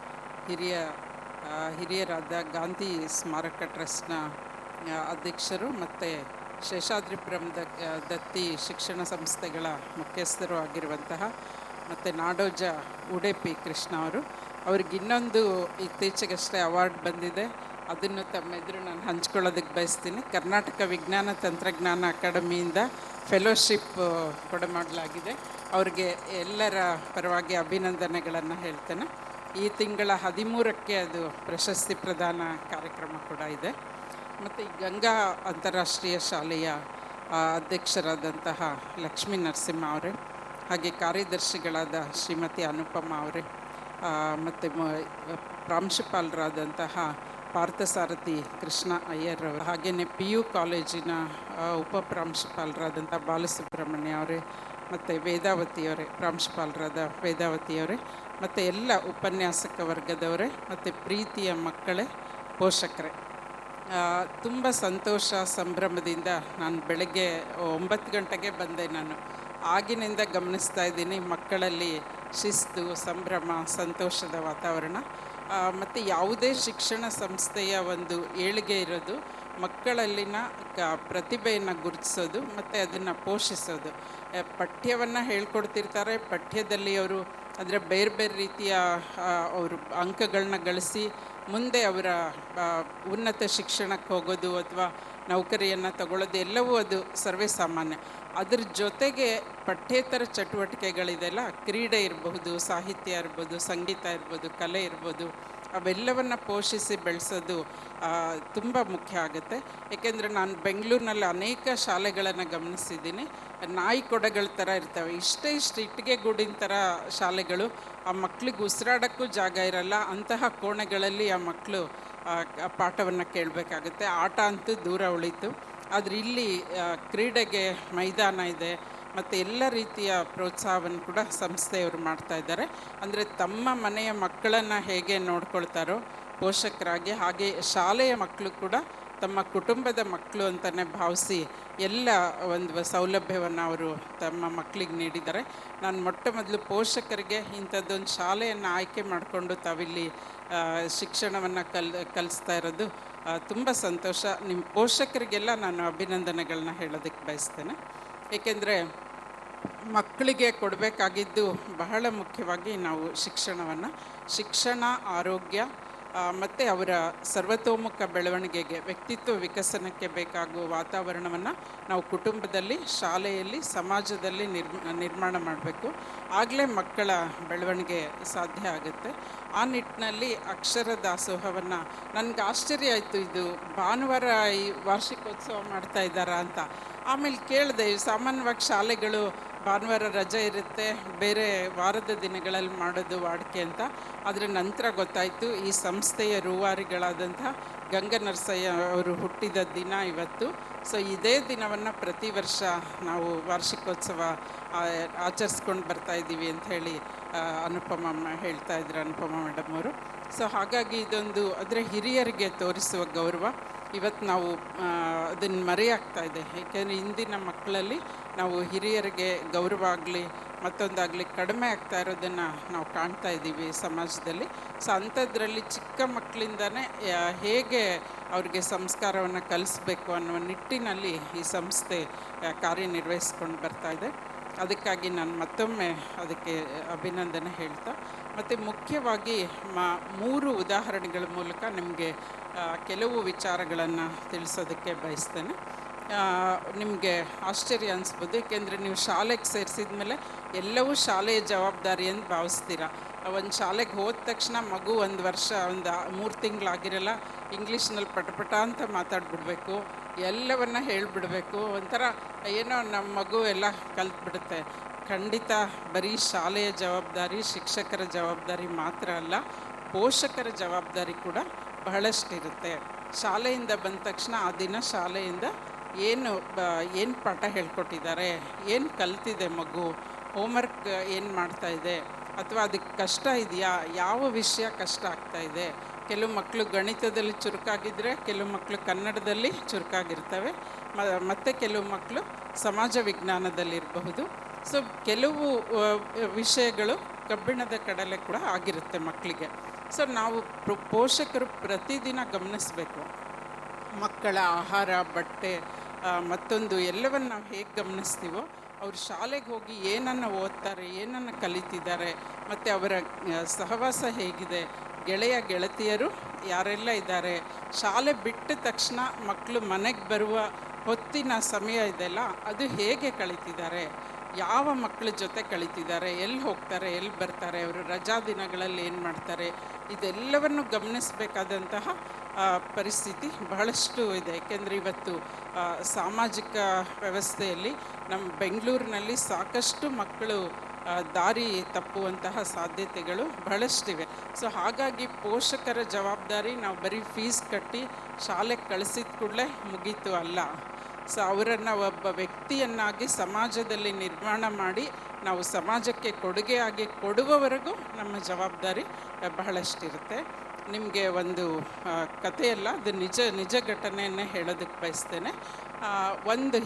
ಹಿರಿಯರಾದ ಗಾಂಧಿ ಸ್ಮಾರಕ ಟ್ರಸ್ಟ್ನ ಅಧ್ಯಕ್ಷರು ಮತ್ತು ಶೇಷಾದ್ರಿಪುರಂ ದತ್ತಿ ಶಿಕ್ಷಣ ಸಂಸ್ಥೆಗಳ ಮುಖ್ಯಸ್ಥರು ಆಗಿರುವಂತಹ ಮತ್ತು ನಾಡೋಜ ಉಡುಪಿ ಕೃಷ್ಣ ಅವರು, ಅವ್ರಿಗೆ ಇನ್ನೊಂದು ಇತ್ತೀಚೆಗಷ್ಟೇ ಅವಾರ್ಡ್ ಬಂದಿದೆ, ಅದನ್ನು ತಮ್ಮೆದುರು ನಾನು ಹಂಚ್ಕೊಳ್ಳೋದಕ್ಕೆ ಬಯಸ್ತೀನಿ. ಕರ್ನಾಟಕ ವಿಜ್ಞಾನ ತಂತ್ರಜ್ಞಾನ ಅಕಾಡೆಮಿಯಿಂದ ಫೆಲೋಶಿಪ್ ಕೊಡಮಾಡಲಾಗಿದೆ. ಅವ್ರಿಗೆ ಎಲ್ಲರ ಪರವಾಗಿ ಅಭಿನಂದನೆಗಳನ್ನು ಹೇಳ್ತೇನೆ. ಈ ತಿಂಗಳ 13ಕ್ಕೆ ಅದು ಪ್ರಶಸ್ತಿ ಪ್ರದಾನ ಕಾರ್ಯಕ್ರಮ ಕೂಡ ಇದೆ. ಮತ್ತು ಈ ಗಂಗಾ ಅಂತಾರಾಷ್ಟ್ರೀಯ ಶಾಲೆಯ ಅಧ್ಯಕ್ಷರಾದಂತಹ ಲಕ್ಷ್ಮೀ ನರಸಿಂಹ ಅವರೇ, ಹಾಗೆ ಕಾರ್ಯದರ್ಶಿಗಳಾದ ಶ್ರೀಮತಿ ಅನುಪಮ ಅವರೇ, ಮತ್ತು ಪ್ರಾಂಶುಪಾಲರಾದಂತಹ ಪಾರ್ಥಸಾರಥಿ ಕೃಷ್ಣ ಅಯ್ಯರ್ ಅವರು, ಹಾಗೆಯೇ PU ಕಾಲೇಜಿನ ಉಪಪ್ರಾಂಶುಪಾಲರಾದಂಥ ಬಾಲಸುಬ್ರಹ್ಮಣ್ಯ ಅವರೇ, ಮತ್ತು ವೇದಾವತಿಯವರೇ, ಪ್ರಾಂಶುಪಾಲರಾದ ವೇದಾವತಿಯವರೇ, ಮತ್ತು ಎಲ್ಲ ಉಪನ್ಯಾಸಕ ವರ್ಗದವರೇ, ಮತ್ತು ಪ್ರೀತಿಯ ಮಕ್ಕಳೇ, ಪೋಷಕರೇ, ತುಂಬ ಸಂತೋಷ ಸಂಭ್ರಮದಿಂದ ನಾನು ಬೆಳಗ್ಗೆ 9 ಗಂಟೆಗೆ ಬಂದೆ. ನಾನು ಆಗಿನಿಂದ ಗಮನಿಸ್ತಾ ಇದ್ದೀನಿ ಮಕ್ಕಳಲ್ಲಿ ಶಿಸ್ತು, ಸಂಭ್ರಮ, ಸಂತೋಷದ ವಾತಾವರಣ. ಮತ್ತು ಯಾವುದೇ ಶಿಕ್ಷಣ ಸಂಸ್ಥೆಯ ಒಂದು ಏಳಿಗೆ ಇರೋದು ಮಕ್ಕಳಲ್ಲಿನ ಪ್ರತಿಭೆಯನ್ನು ಗುರುತಿಸೋದು ಮತ್ತು ಅದನ್ನು ಪೋಷಿಸೋದು. ಪಠ್ಯವನ್ನು ಹೇಳ್ಕೊಡ್ತಿರ್ತಾರೆ, ಪಠ್ಯದಲ್ಲಿ ಅವರು ಅಂದರೆ ಬೇರೆ ಬೇರೆ ರೀತಿಯ ಅವರು ಅಂಕಗಳನ್ನ ಗಳಿಸಿ ಮುಂದೆ ಅವರ ಉನ್ನತ ಶಿಕ್ಷಣಕ್ಕೆ ಹೋಗೋದು ಅಥವಾ ನೌಕರಿಯನ್ನು ತಗೊಳ್ಳೋದು ಎಲ್ಲವೂ ಅದು ಸರ್ವೇ ಸಾಮಾನ್ಯ. ಅದ್ರ ಜೊತೆಗೆ ಪಠ್ಯೇತರ ಚಟುವಟಿಕೆಗಳಿದೆಲ್ಲ, ಕ್ರೀಡೆ ಇರಬಹುದು, ಸಾಹಿತ್ಯ ಇರ್ಬೋದು, ಸಂಗೀತ ಇರ್ಬೋದು, ಕಲೆ ಇರ್ಬೋದು, ಅವೆಲ್ಲವನ್ನು ಪೋಷಿಸಿ ಬೆಳೆಸೋದು ತುಂಬ ಮುಖ್ಯ ಆಗುತ್ತೆ. ಏಕೆಂದರೆ ನಾನು ಬೆಂಗಳೂರಿನಲ್ಲಿ ಅನೇಕ ಶಾಲೆಗಳನ್ನು ಗಮನಿಸಿದ್ದೀನಿ. ನಾಯಿ ಕೊಡಗಳ ಥರ ಇರ್ತವೆ, ಇಷ್ಟು ಇಟ್ಟಿಗೆ ಗೂಡಿನ ಥರ ಶಾಲೆಗಳು. ಆ ಮಕ್ಳಿಗೆ ಉಸಿರಾಡೋಕ್ಕೂ ಜಾಗ ಇರಲ್ಲ. ಅಂತಹ ಕೋಣೆಗಳಲ್ಲಿ ಆ ಮಕ್ಕಳು ಪಾಠವನ್ನು ಕೇಳಬೇಕಾಗುತ್ತೆ. ಆಟ ಅಂತೂ ದೂರ ಉಳೀತು. ಆದರೆ ಇಲ್ಲಿ ಕ್ರೀಡೆಗೆ ಮೈದಾನ ಇದೆ ಮತ್ತು ಎಲ್ಲ ರೀತಿಯ ಪ್ರೋತ್ಸಾಹವನ್ನು ಕೂಡ ಸಂಸ್ಥೆಯವರು ಮಾಡ್ತಾ ಇದ್ದಾರೆ. ಅಂದರೆ ತಮ್ಮ ಮನೆಯ ಮಕ್ಕಳನ್ನು ಹೇಗೆ ನೋಡ್ಕೊಳ್ತಾರೋ ಪೋಷಕರಾಗಿ, ಹಾಗೆ ಶಾಲೆಯ ಮಕ್ಕಳು ಕೂಡ ತಮ್ಮ ಕುಟುಂಬದ ಮಕ್ಕಳು ಅಂತಲೇ ಭಾವಿಸಿ ಎಲ್ಲ ಒಂದು ಸೌಲಭ್ಯವನ್ನು ಅವರು ತಮ್ಮ ಮಕ್ಕಳಿಗೆ ನೀಡಿದ್ದಾರೆ. ನಾನು ಮೊಟ್ಟ ಮೊದಲು ಪೋಷಕರಿಗೆ ಇಂಥದ್ದೊಂದು ಶಾಲೆಯನ್ನು ಆಯ್ಕೆ ಮಾಡಿಕೊಂಡು ತಾವಿಲ್ಲಿ ಶಿಕ್ಷಣವನ್ನು ಕಲಿಸ್ತಾ ಇರೋದು ತುಂಬ ಸಂತೋಷ. ನಿಮ್ಮ ಪೋಷಕರಿಗೆಲ್ಲ ನಾನು ಅಭಿನಂದನೆಗಳನ್ನ ಹೇಳೋದಕ್ಕೆ ಬಯಸ್ತೇನೆ. ಏಕೆಂದರೆ ಮಕ್ಕಳಿಗೆ ಕೊಡಬೇಕಾಗಿದ್ದು ಬಹಳ ಮುಖ್ಯವಾಗಿ ನಾವು ಶಿಕ್ಷಣ, ಆರೋಗ್ಯ ಮತ್ತು ಅವರ ಸರ್ವತೋಮುಖ ಬೆಳವಣಿಗೆಗೆ, ವ್ಯಕ್ತಿತ್ವ ವಿಕಸನಕ್ಕೆ ಬೇಕಾಗುವ ವಾತಾವರಣವನ್ನು ನಾವು ಕುಟುಂಬದಲ್ಲಿ, ಶಾಲೆಯಲ್ಲಿ, ಸಮಾಜದಲ್ಲಿ ನಿರ್ಮಾಣ ಮಾಡಬೇಕು. ಆಗಲೇ ಮಕ್ಕಳ ಬೆಳವಣಿಗೆ ಸಾಧ್ಯ ಆಗುತ್ತೆ. ಆ ನಿಟ್ಟಿನಲ್ಲಿ ಅಕ್ಷರ ದಾಸೋಹವನ್ನು, ನನಗೆ ಆಶ್ಚರ್ಯ ಆಯಿತು, ಇದು ಭಾನುವಾರ ಈ ವಾರ್ಷಿಕೋತ್ಸವ ಮಾಡ್ತಾ ಇದ್ದಾರಾ ಅಂತ. ಆಮೇಲೆ ಕೇಳಿದೆ, ಸಾಮಾನ್ಯವಾಗಿ ಶಾಲೆಗಳು ಭಾನುವಾರ ರಜೆ ಇರುತ್ತೆ, ಬೇರೆ ವಾರದ ದಿನಗಳಲ್ಲಿ ಮಾಡೋದು ವಾಡಿಕೆ ಅಂತ. ಅದರ ನಂತರ ಗೊತ್ತಾಯಿತು ಈ ಸಂಸ್ಥೆಯ ರೂವಾರಿಗಳಾದಂಥ ಗಂಗನರಸಯ್ಯ ಅವರು ಹುಟ್ಟಿದ ದಿನ ಇವತ್ತು. ಸೊ ಇದೇ ದಿನವನ್ನು ಪ್ರತಿ ವರ್ಷ ನಾವು ವಾರ್ಷಿಕೋತ್ಸವ ಆಚರಿಸ್ಕೊಂಡು ಬರ್ತಾಯಿದ್ದೀವಿ ಅಂತ ಹೇಳಿ ಅನುಪಮ ಹೇಳ್ತಾ ಇದ್ರು, ಅನುಪಮ ಮೇಡಮ್ ಅವರು. ಸೊ ಹಾಗಾಗಿ ಇದೊಂದು ಅಂದರೆ ಹಿರಿಯರಿಗೆ ತೋರಿಸುವ ಗೌರವ. ಇವತ್ತು ನಾವು ಅದನ್ನು ಮರೆಯಾಗ್ತಾ ಇದೆ. ಏಕೆಂದರೆ ಇಂದಿನ ಮಕ್ಕಳಲ್ಲಿ ನಾವು ಹಿರಿಯರಿಗೆ ಗೌರವ ಆಗಲಿ ಮತ್ತೊಂದಾಗಲಿ ಕಡಿಮೆ ಆಗ್ತಾ ಇರೋದನ್ನು ನಾವು ಕಾಣ್ತಾ ಇದ್ದೀವಿ ಸಮಾಜದಲ್ಲಿ. ಸೊ ಅಂಥದ್ರಲ್ಲಿ ಚಿಕ್ಕ ಮಕ್ಕಳಿಂದನೇ ಹೇಗೆ ಅವ್ರಿಗೆ ಸಂಸ್ಕಾರವನ್ನು ಕಲಿಸ್ಬೇಕು ಅನ್ನುವ ನಿಟ್ಟಿನಲ್ಲಿ ಈ ಸಂಸ್ಥೆ ಕಾರ್ಯನಿರ್ವಹಿಸ್ಕೊಂಡು ಬರ್ತಾಯಿದೆ. ಅದಕ್ಕಾಗಿ ನಾನು ಮತ್ತೊಮ್ಮೆ ಅದಕ್ಕೆ ಅಭಿನಂದನೆ ಹೇಳ್ತಾ, ಮತ್ತು ಮುಖ್ಯವಾಗಿ 3 ಉದಾಹರಣೆಗಳ ಮೂಲಕ ನಿಮಗೆ ಕೆಲವು ವಿಚಾರಗಳನ್ನು ತಿಳಿಸೋದಕ್ಕೆ ಬಯಸ್ತೇನೆ. ನಿಮಗೆ ಆಶ್ಚರ್ಯ ಅನಿಸ್ಬೋದು, ಏಕೆಂದರೆ ನೀವು ಶಾಲೆಗೆ ಸೇರಿಸಿದ ಮೇಲೆ ಎಲ್ಲವೂ ಶಾಲೆಯ ಜವಾಬ್ದಾರಿ ಅಂತ ಭಾವಿಸ್ತೀರ. ಒಂದು ಶಾಲೆಗೆ ಹೋದ ತಕ್ಷಣ ಮಗು 1 ವರ್ಷ 3 ತಿಂಗಳಾಗಿರಲ್ಲ, ಇಂಗ್ಲೀಷ್ನಲ್ಲಿ ಪಟಪಟ ಅಂತ ಮಾತಾಡ್ಬಿಡ್ಬೇಕು, ಎಲ್ಲವನ್ನ ಹೇಳಿಬಿಡ್ಬೇಕು, ಒಂಥರ ಏನೋ ನಮ್ಮ ಮಗು ಎಲ್ಲ ಕಲ್ತ್ಬಿಡುತ್ತೆ. ಖಂಡಿತ ಬರೀ ಶಾಲೆಯ ಜವಾಬ್ದಾರಿ, ಶಿಕ್ಷಕರ ಜವಾಬ್ದಾರಿ ಮಾತ್ರ ಅಲ್ಲ, ಪೋಷಕರ ಜವಾಬ್ದಾರಿ ಕೂಡ ಬಹಳಷ್ಟಿರುತ್ತೆ. ಶಾಲೆಯಿಂದ ಬಂದ ತಕ್ಷಣ ಆ ದಿನ ಶಾಲೆಯಿಂದ ಏನು ಪಾಠ ಹೇಳ್ಕೊಟ್ಟಿದ್ದಾರೆ, ಏನು ಕಲ್ತಿದೆ ಮಗು, ಹೋಮ್ವರ್ಕ್ ಏನು ಮಾಡ್ತಾಯಿದೆ, ಅಥವಾ ಅದಕ್ಕೆ ಕಷ್ಟ ಇದೆಯಾ, ಯಾವ ವಿಷಯ ಕಷ್ಟ ಆಗ್ತಾಯಿದೆ. ಕೆಲವು ಮಕ್ಕಳು ಗಣಿತದಲ್ಲಿ ಚುರುಕಾಗಿದ್ದರೆ, ಕೆಲವು ಮಕ್ಕಳು ಕನ್ನಡದಲ್ಲಿ ಚುರುಕಾಗಿರ್ತವೆ, ಮತ್ತು ಕೆಲವು ಮಕ್ಕಳು ಸಮಾಜ ವಿಜ್ಞಾನದಲ್ಲಿರಬಹುದು. ಸೊ ಕೆಲವು ವಿಷಯಗಳು ಕಬ್ಬಿಣದ ಕಡಲೆ ಕೂಡ ಆಗಿರುತ್ತೆ ಮಕ್ಕಳಿಗೆ. ಸೊ ನಾವು ಪೋಷಕರು ಪ್ರತಿದಿನ ಗಮನಿಸಬೇಕು ಮಕ್ಕಳ ಆಹಾರ, ಬಟ್ಟೆ, ಮತ್ತೊಂದು ಎಲ್ಲವನ್ನು ನಾವು ಹೇಗೆ ಗಮನಿಸ್ತೀವೋ, ಅವ್ರು ಶಾಲೆಗೆ ಹೋಗಿ ಏನನ್ನು ಓದ್ತಾರೆ, ಏನನ್ನು ಕಲಿತಿದ್ದಾರೆ, ಮತ್ತು ಅವರ ಸಹವಾಸ ಹೇಗಿದೆ, ಗೆಳೆಯ ಗೆಳತಿಯರು ಯಾರೆಲ್ಲ ಇದ್ದಾರೆ, ಶಾಲೆ ಬಿಟ್ಟ ತಕ್ಷಣ ಮಕ್ಕಳು ಮನೆಗೆ ಬರುವ ಹೊತ್ತಿನ ಸಮಯ ಇದೆಲ್ಲ ಅದು ಹೇಗೆ ಕಳೀತಿದ್ದಾರೆ, ಯಾವ ಮಕ್ಕಳ ಜೊತೆ ಕಳೀತಿದ್ದಾರೆ, ಎಲ್ಲಿ ಹೋಗ್ತಾರೆ, ಎಲ್ಲಿ ಬರ್ತಾರೆ, ಅವರು ರಜಾ ದಿನಗಳಲ್ಲಿ ಏನು ಮಾಡ್ತಾರೆ, ಇದೆಲ್ಲವನ್ನು ಗಮನಿಸಬೇಕಾದಂತಹ ಪರಿಸ್ಥಿತಿ ಬಹಳಷ್ಟು ಇದೆ. ಏಕೆಂದರೆ ಇವತ್ತು ಸಾಮಾಜಿಕ ವ್ಯವಸ್ಥೆಯಲ್ಲಿ ನಮ್ಮ ಬೆಂಗಳೂರಿನಲ್ಲಿ ಸಾಕಷ್ಟು ಮಕ್ಕಳು ದಾರಿ ತಪ್ಪುವಂತಹ ಸಾಧ್ಯತೆಗಳು ಬಹಳಷ್ಟಿವೆ. ಸೊ ಹಾಗಾಗಿ ಪೋಷಕರ ಜವಾಬ್ದಾರಿ ನಾವು ಬರೀ ಫೀಸ್ ಕಟ್ಟಿ ಶಾಲೆಗೆ ಕಳಿಸಿದ ಕೂಡಲೇ ಮುಗೀತು ಅಲ್ಲ. ಸೊ ಅವರನ್ನು ಒಬ್ಬ ವ್ಯಕ್ತಿಯನ್ನಾಗಿ ಸಮಾಜದಲ್ಲಿ ನಿರ್ಮಾಣ ಮಾಡಿ ನಾವು ಸಮಾಜಕ್ಕೆ ಕೊಡುಗೆಯಾಗಿ ಕೊಡುವವರೆಗೂ ನಮ್ಮ ಜವಾಬ್ದಾರಿ ಬಹಳಷ್ಟಿರುತ್ತೆ. ನಿಮಗೆ ಒಂದು ಕಥೆಯಲ್ಲ, ಅದು ನಿಜ ಘಟನೆಯನ್ನೇ ಹೇಳೋದಕ್ಕೆ ಬಯಸ್ತೇನೆ.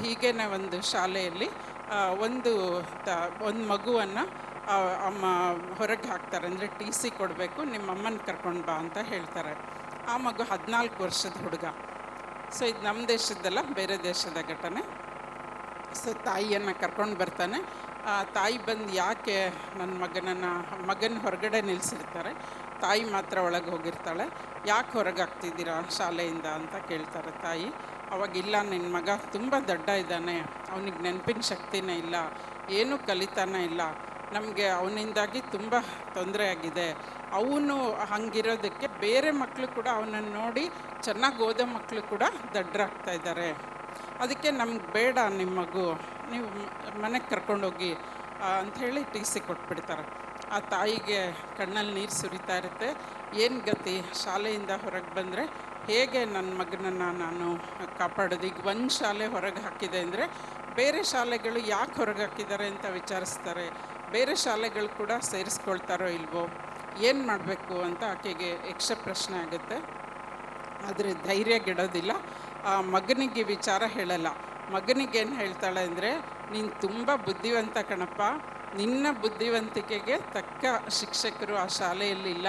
ಹೀಗೇನೆ ಒಂದು ಶಾಲೆಯಲ್ಲಿ ಒಂದು ಮಗುವನ್ನು ಅಮ್ಮ ಹೊರಗೆ ಹಾಕ್ತಾರೆ. ಅಂದರೆ TC ಕೊಡಬೇಕು, ನಿಮ್ಮ ಅಮ್ಮನ ಕರ್ಕೊಂಡು ಬಾ ಅಂತ ಹೇಳ್ತಾರೆ. ಆ ಮಗು 14 ವರ್ಷದ ಹುಡುಗ. ಸೊ ಇದು ನಮ್ಮ ದೇಶದ್ದಲ್ಲ, ಬೇರೆ ದೇಶದ ಘಟನೆ. ಸೊ ತಾಯಿಯನ್ನು ಕರ್ಕೊಂಡು ಬರ್ತಾನೆ. ತಾಯಿ ಬಂದು ಯಾಕೆ ನನ್ನ ಮಗನ ಹೊರಗಡೆ ನಿಲ್ಲಿಸಿರ್ತಾರೆ, ತಾಯಿ ಮಾತ್ರ ಒಳಗೆ ಹೋಗಿರ್ತಾಳೆ. ಯಾಕೆ ಹೊರಗೆ ಹಾಕ್ತಿದ್ದೀರಾ ಶಾಲೆಯಿಂದ ಅಂತ ಕೇಳ್ತಾರೆ ತಾಯಿ. ಅವಾಗಿಲ್ಲ, ನಿನ್ನ ಮಗ ತುಂಬ ದಡ್ಡ ಇದ್ದಾನೆ, ಅವನಿಗೆ ನೆನಪಿನ ಶಕ್ತಿನೇ ಇಲ್ಲ, ಏನೂ ಕಲಿತಾನೇ ಇಲ್ಲ, ನಮಗೆ ಅವನಿಂದಾಗಿ ತುಂಬ ತೊಂದರೆ ಆಗಿದೆ. ಅವನು ಹಂಗಿರೋದಕ್ಕೆ ಬೇರೆ ಮಕ್ಕಳು ಕೂಡ ಅವನನ್ನು ನೋಡಿ ಚೆನ್ನಾಗಿ ಓದೋ ಮಕ್ಕಳು ಕೂಡ ದಡ್ಡರಾಗ್ತಾ ಇದ್ದಾರೆ. ಅದಕ್ಕೆ ನಮ್ಗೆ ಬೇಡ ನಿಮ್ಮ ಮಗು, ನೀವು ಮನೆಗೆ ಕರ್ಕೊಂಡೋಗಿ ಅಂಥೇಳಿ TC ಕೊಟ್ಬಿಡ್ತಾರೆ. ಆ ತಾಯಿಗೆ ಕಣ್ಣಲ್ಲಿ ನೀರು ಸುರಿತಾ ಇರುತ್ತೆ. ಏನು ಗತಿ, ಶಾಲೆಯಿಂದ ಹೊರಗೆ ಬಂದರೆ ಹೇಗೆ ನನ್ನ ಮಗನನ್ನು ನಾನು ಕಾಪಾಡೋದು? ಈಗ ಒಂದು ಶಾಲೆ ಹೊರಗೆ ಹಾಕಿದೆ ಅಂದರೆ ಬೇರೆ ಶಾಲೆಗಳು ಯಾಕೆ ಹೊರಗೆ ಹಾಕಿದ್ದಾರೆ ಅಂತ ವಿಚಾರಿಸ್ತಾರೆ. ಬೇರೆ ಶಾಲೆಗಳು ಕೂಡ ಸೇರಿಸ್ಕೊಳ್ತಾರೋ ಇಲ್ವೋ, ಏನು ಮಾಡಬೇಕು ಅಂತ ಆಕೆಗೆ ಯಕ್ಷ ಪ್ರಶ್ನೆ ಆಗುತ್ತೆ. ಆದರೆ ಧೈರ್ಯಗೆಡೋದಿಲ್ಲ. ಮಗನಿಗೆ ವಿಚಾರ ಹೇಳಲ್ಲ. ಮಗನಿಗೇನು ಹೇಳ್ತಾಳೆ ಅಂದರೆ, ನೀನು ತುಂಬ ಬುದ್ಧಿವಂತ ಕಣಪ್ಪ, ನಿನ್ನ ಬುದ್ಧಿವಂತಿಕೆಗೆ ತಕ್ಕ ಶಿಕ್ಷಕರು ಆ ಶಾಲೆಯಲ್ಲಿಲ್ಲ,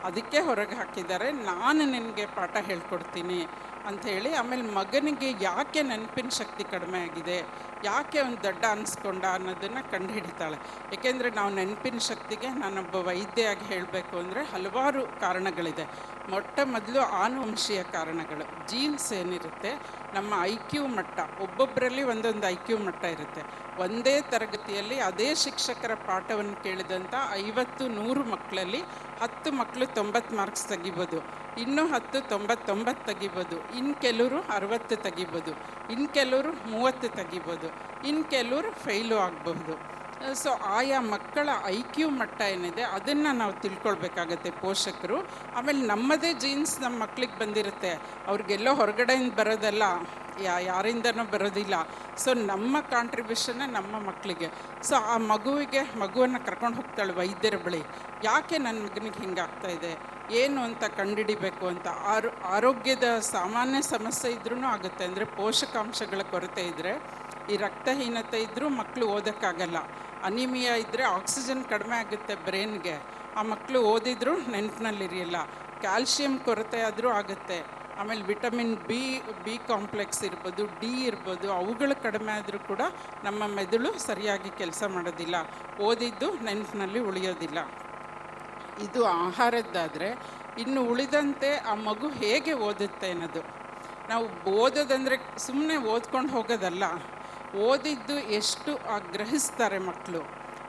ಅದಕ್ಕೆ ಹೊರಗೆ ಹಾಕಿದ್ದಾರೆ, ನಾನು ನಿನಗೆ ಪಾಠ ಹೇಳ್ಕೊಡ್ತೀನಿ ಅಂಥೇಳಿ. ಆಮೇಲೆ ಮಗನಿಗೆ ಯಾಕೆ ನೆನಪಿನ ಶಕ್ತಿ ಕಡಿಮೆ ಆಗಿದೆ, ಯಾಕೆ ಒಂದು ದಡ್ಡ ಅನ್ನಿಸ್ಕೊಂಡ ಅನ್ನೋದನ್ನು ಕಂಡುಹಿಡಿತಾಳೆ. ಏಕೆಂದರೆ ನಾವು ನೆನಪಿನ ಶಕ್ತಿಗೆ ನಾನೊಬ್ಬ ವೈದ್ಯೆಯಾಗಿ ಹೇಳಬೇಕು ಅಂದರೆ ಹಲವಾರು ಕಾರಣಗಳಿದೆ. ಮೊಟ್ಟ ಮೊದಲು ಆನುವಂಶೀಯ ಕಾರಣಗಳು, ಜೀನ್ಸ್ ಏನಿರುತ್ತೆ, ನಮ್ಮ IQ ಮಟ್ಟ, ಒಬ್ಬೊಬ್ಬರಲ್ಲಿ ಒಂದೊಂದು IQ ಮಟ್ಟ ಇರುತ್ತೆ. ಒಂದೇ ತರಗತಿಯಲ್ಲಿ ಅದೇ ಶಿಕ್ಷಕರ ಪಾಠವನ್ನು ಕೇಳಿದಂಥ 50-100 ಮಕ್ಕಳಲ್ಲಿ 10 ಮಕ್ಕಳು 90 ಮಾರ್ಕ್ಸ್ ತೆಗಿಬೋದು. ಇನ್ನೂ 10 90 ತೆಗಿಬೋದು, ಇನ್ನು ಕೆಲವರು 60 ತೆಗಿಬೋದು, ಇನ್ನು ಕೆಲವರು 30 ತೆಗಿಬೋದು, ಇನ್ನು ಕೆಲವರು ಫೇಲು ಆಗಬಹುದು. ಸೊ ಆಯಾ ಮಕ್ಕಳ IQ ಮಟ್ಟ ಏನಿದೆ ಅದನ್ನು ನಾವು ತಿಳ್ಕೊಳ್ಬೇಕಾಗತ್ತೆ ಪೋಷಕರು. ಆಮೇಲೆ ನಮ್ಮದೇ ಜೀನ್ಸ್ ನಮ್ಮ ಮಕ್ಳಿಗೆ ಬಂದಿರುತ್ತೆ, ಅವ್ರಿಗೆಲ್ಲೋ ಹೊರಗಡೆಯಿಂದ ಬರೋದಲ್ಲ, ಯಾರಿಂದನೂ ಬರೋದಿಲ್ಲ. ಸೊ ನಮ್ಮ ಕಾಂಟ್ರಿಬ್ಯೂಷನ್ನೇ ನಮ್ಮ ಮಕ್ಕಳಿಗೆ. ಸೊ ಆ ಮಗುವನ್ನು ಕರ್ಕೊಂಡು ಹೋಗ್ತಾಳೆ ವೈದ್ಯರ ಬಳಿ, ಯಾಕೆ ನನ್ನ ಮಗನಿಗೆ ಹಿಂಗಾಗ್ತಾಯಿದೆ ಏನು ಅಂತ ಕಂಡುಹಿಡಿಬೇಕು ಅಂತ. ಆರೋಗ್ಯದ ಸಾಮಾನ್ಯ ಸಮಸ್ಯೆ ಇದ್ರೂ ಆಗುತ್ತೆ. ಅಂದರೆ ಪೋಷಕಾಂಶಗಳ ಕೊರತೆ ಇದ್ದರೆ, ಈ ರಕ್ತಹೀನತೆ ಇದ್ದರೂ ಮಕ್ಕಳು ಓದೋಕ್ಕಾಗಲ್ಲ. ಅನಿಮಿಯಾ ಇದ್ದರೆ ಆಕ್ಸಿಜನ್ ಕಡಿಮೆ ಆಗುತ್ತೆ ಬ್ರೈನ್ಗೆ, ಆ ಮಕ್ಕಳು ಓದಿದ್ರು ನೆನಪಿನಲ್ಲಿರಿಯಲ್ಲ. ಕ್ಯಾಲ್ಶಿಯಂ ಕೊರತೆ ಆದರೂ ಆಗುತ್ತೆ. ಆಮೇಲೆ ವಿಟಮಿನ್ ಬಿ ಕಾಂಪ್ಲೆಕ್ಸ್ ಇರ್ಬೋದು, ಡಿ ಇರ್ಬೋದು, ಅವುಗಳು ಕಡಿಮೆ ಆದರೂ ಕೂಡ ನಮ್ಮ ಮೆದುಳು ಸರಿಯಾಗಿ ಕೆಲಸ ಮಾಡೋದಿಲ್ಲ, ಓದಿದ್ದು ನೆನಪಿನಲ್ಲಿ ಉಳಿಯೋದಿಲ್ಲ. ಇದು ಆಹಾರದ್ದಾದರೆ, ಇನ್ನು ಉಳಿದಂತೆ ಆ ಮಗು ಹೇಗೆ ಓದುತ್ತೆ ಅನ್ನೋದು. ನಾವು ಓದೋದಂದರೆ ಸುಮ್ಮನೆ ಓದ್ಕೊಂಡು ಹೋಗೋದಲ್ಲ, ಓದಿದ್ದು ಎಷ್ಟು ಗ್ರಹಿಸ್ತಾರೆ ಮಕ್ಕಳು.